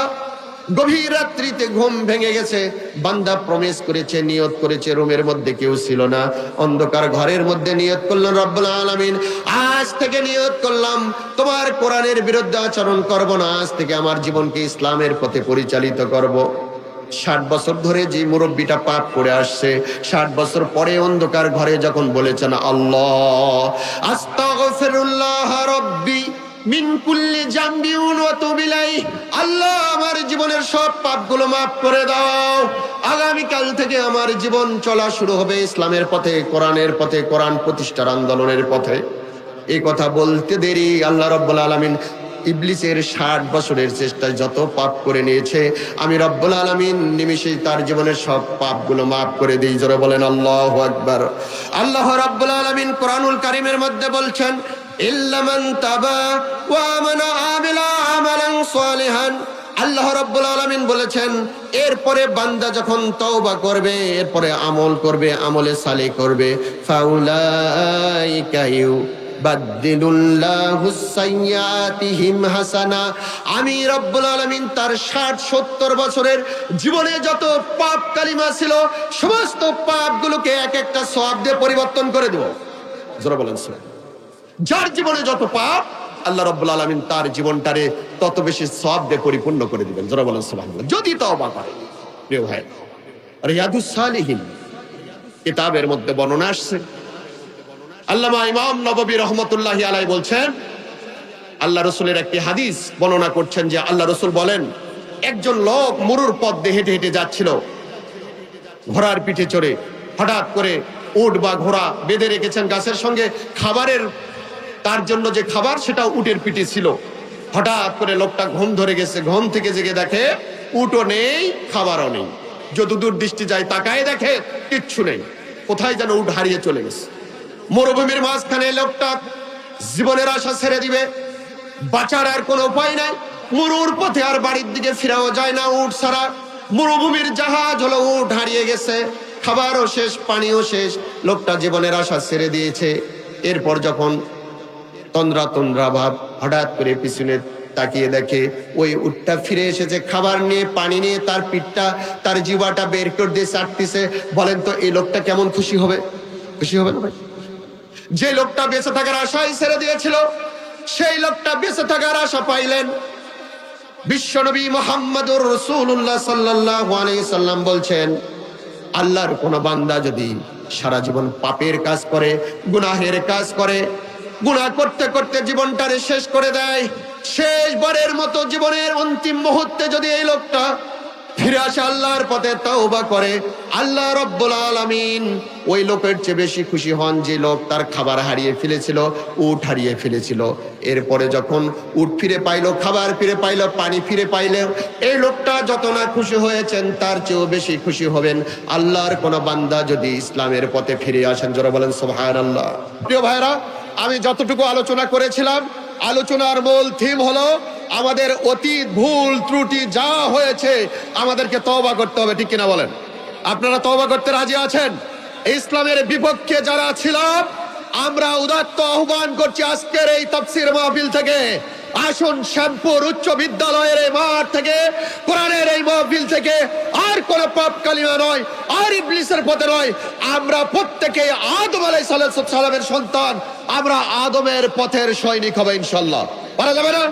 গভীর রাত্রিতে ঘুম ভেঙে গেছে, বান্দা প্রমিস করেছে, নিয়ত করেছে, রুমের মধ্যে কেউ ছিল না, অন্ধকার ঘরের মধ্যে নিয়ত করলেন, রব্বুল আলামিন আজ থেকে নিয়ত করলাম তোমার কোরআনের বিরুদ্ধে আচরণ করব না, আজ থেকে আমার জীবনকে ইসলামের পথে পরিচালিত করব। 60 বছর ধরে যে মুরব্বীটা পাপ করে আসছে, 60 বছর পরে অন্ধকার ঘরে যখন বলেছেন আল্লাহ আস্তাগফিরুল্লাহ রাব্বি মিন কুল্লি জামবিন ওয়া তুবু ইলাইহি, আল্লাহ আমার জীবনের সব পাপগুলো মাফ করে দাও, আগামীকাল থেকে আমার জীবন চলা শুরু হবে ইসলামের পথে, কোরআনের পথে, কোরআন প্রতিষ্ঠার আন্দোলনের পথে। এই কথা বলতে দেরি আল্লাহ রাব্বুল আলামিন ইবলিসের 60 বছরের চেষ্টায় যত পাপ করে নিয়েছে, আমি রব্বুল আলামিন নিমিষেই তার জীবনের সব পাপগুলো মাফ করে দিই। জোরে বলেন আল্লাহু আকবার। আল্লাহ রাব্বুল আলামিন কোরআনুল কারীমের মধ্যে বলছেন ইল্লা মান তাবা ওয়া আমানা আমিলা আমালান সালিহান। আল্লাহ রাব্বুল আলামিন বলেছেন এরপরে বান্দা যখন তওবা করবে, এরপরে আমল করবে, আমলে সালেহ করবে, ফাউলাইকা বাদদিলুল্লাহু সাইয়্যাতিহিম হাসানা, আমি রব্বুল আলামিন তার 60-70 বছরের জীবনে যত পাপ কালিমা ছিল সমস্ত পাপগুলোকে এক একটা সওয়াব দিয়ে পরিবর্তন করে দেব। যারা বলেন সুবহান, যার জীবনে যত পাপ আল্লাহ রাব্বুল আলামিন তার জীবনটারে তত বেশি সওয়াব দিয়ে পরিপূর্ণ করে দিবেন। যারা বলেন সুবহানাল্লাহ, যদি তওবা করে। প্রিয় ভাই, রিয়াদুস সালিহিন কিতাবের মধ্যে বর্ণনা আসছে, আল্লামা ইমাম নববী রহমতুল্লাহি আলাইহি বলছেন, আল্লাহ রসুলের একটি হাদিস বর্ণনা করছেন যে আল্লাহ রসুল বলেন একজন লোক মরুর পথ দিয়ে হেঁটে হেঁটে যাচ্ছিল ঘোড়ার পিঠে চড়ে, হঠাৎ করে উট বা ঘোড়া বেঁধে রেখেছেন গাছের সঙ্গে, খাবারের তার জন্য যে খাবার সেটা উটের পিঠে ছিল। হঠাৎ করে লোকটা ঘুম ধরে গেছে, ঘুম থেকে জেগে দেখে উটও নেই, খাবারও নেই, যতদূর দৃষ্টি যায় তাকায় দেখে কিচ্ছু নেই, কোথায় যেন উট হারিয়ে চলে গেছে। মরুভূমির মাঝখানে লোকটা জীবনের আশা ছেড়ে দিবে, বাঁচার আর কোনো উপায় নাই, মরুর পথে আর বাড়ির দিকে ফিরাও যায় না উট ছাড়া, মরুভূমির জাহাজ হলো, উট হারিয়ে গেছে, খাবারও শেষ, পানিও শেষ, লোকটা জীবনের আশা ছেড়ে দিয়েছে। এরপর যখন তন্দ্রা তন্দ্রা ভাব, হঠাৎ করে পিছনে তাকিয়ে দেখে ওই উটটা ফিরে এসেছে, খাবার নিয়ে, পানি নিয়ে, তার পিঠটা, তার জিহ্বাটা বের করে দিয়ে চাটতেছে। বলেন তো এই লোকটা কেমন খুশি হবে? খুশি হবে না ভাই? যে লোকটা বেঁচে থাকার আশাই ছেড়ে দিয়েছিল, সেই লোকটা বেঁচে থাকার আশা পাইলেন। বিশ্বনবী মুহাম্মদুর রাসূলুল্লাহ সাল্লাল্লাহু আলাইহি সাল্লাম বলছেন, আল্লাহর কোন বান্দা যদি সারা জীবন পাপের কাজ করে, গুনাহের কাজ করে, গুনাহ করতে করতে জীবনটারে শেষ করে দেয়, শেষবারের মতো জীবনের অন্তিম মুহূর্তে যদি এই লোকটা ফিরে আসে, আল্লাহর পথে তওবা করে, আল্লাহ রাব্বুল আলামিন ওই লোকের চেয়ে বেশি খুশি হন যে লোক তার খাবার হারিয়ে ফেলেছিল, উট হারিয়ে ফেলেছিল। এরপরে যখন উট ফিরে পাইলো, খাবার ফিরে পাইলো, পানি ফিরে পাইলো, এই লোকটা যত না খুশি হয়েছেন তার চেয়েও বেশি খুশি হবেন আল্লাহর কোন বান্দা যদি ইসলামের পথে ফিরে আসেন। যারা বলেন সুবহানাল্লাহ। প্রিয় ভাইরা, আমি যতটুকু আলোচনা করেছিলাম, আলোচনার মূল থিম হলো আমাদের অতীত ভুল ত্রুটি যা হয়েছে আমাদেরকে তওবা করতে হবে, ঠিক কিনা বলেন? আপনারা তওবা করতে রাজি আছেন? ইসলামের বিপক্ষে যারা ছিলাম আমরা উদাত্ত আহ্বান করছি আজকের এই তাফসীর মাহফিল থেকে, আসুন শ্যামপুর উচ্চ বিদ্যালয়ের এই মাঠ থেকে, কোরআনের এই মাহফিল থেকে আর কোন পাপ কালিমা নয়, আর ইবলিসের পথে নয়, আমরা প্রত্যেকে আদম আলাইহিস সালামের সন্তান, আমরা আদমের পথের সৈনিক হবে ইনশাআল্লাহ। পারা যাবে না?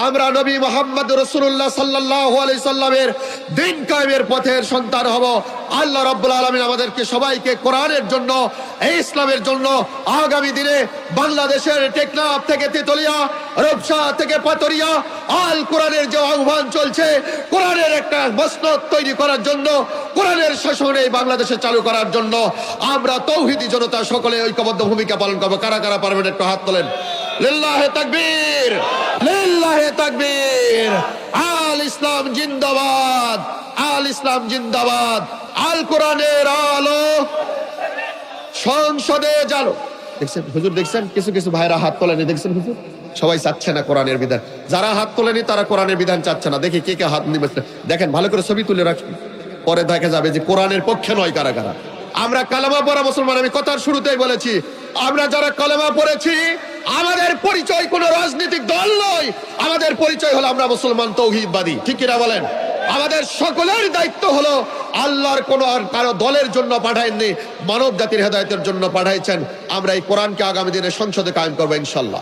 আমরা নবী মুহাম্মদ রাসূলুল্লাহ সাল্লাল্লাহু আলাইহি সাল্লামের দ্বীন কায়েমের পথের সন্তান হব। আল্লাহ রাব্বুল আলামিন আমাদেরকে সবাইকে কোরআনের জন্য, এই ইসলামের জন্য আগামী দিনে বাংলাদেশের টেকনাফ থেকে তেতুলিয়া, রূপসা থেকে পাতরিয়া আল কোরআনের যে আহ্বান চলছে, কোরআনের একটা মসনদ তৈরি করার জন্য, কোরআনের শাসন এই বাংলাদেশে চালু করার জন্য আমরা তৌহিদি জনতা সকলে ঐক্যবদ্ধ ভূমিকা পালন করব। কারা কারা পারবেন একটু হাত তোলেন। লিল্লাহে তাকবীর, লিল্লাহে তাকবীর। আল ইসলাম জিন্দাবাদ, আল ইসলাম জিন্দাবাদ। আল কোরআনের আলো সংসদে জালো, দেখছেন হুজুর, দেখছেন কিছু কিছু ভাইরা হাত তোলেনি, দেখছেন হুজুর, সবাই চাচ্ছে না কোরআনের বিধান। যারা হাত তোলেনি তারা কোরআনের বিধান চাচ্ছে না। দেখি কে কে হাত নিবে, দেখেন ভালো করে ছবি তুলে রাখুন, পরে দেখা যাবে যে কোরআনের পক্ষে নয় কারা কারা। আমরা কালেমা পড়া মুসলমান, আমি কথার শুরুতেই বলেছি, আমরা যারা কালেমা পড়েছি আমাদের পরিচয় কোনো রাজনৈতিক দল নয়, আমাদের পরিচয় হলো আমরা মুসলমান তৌহিদবাদী, ঠিক কিনা বলেন? আমাদের সকলের দায়িত্ব হলো আল্লাহর কোন আর কারো দলের জন্য পাঠায়নি, মানব জাতির হেদায়েতের জন্য পাঠাইছেন। আমরা এই কোরআনকে আগামী দিনে সংসদে কায়েম করবো ইনশাল্লাহ।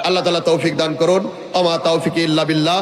আল্লাহ তাআলা তৌফিক দান করুন। ওমা তাওফিক ইল্লা বিল্লাহ।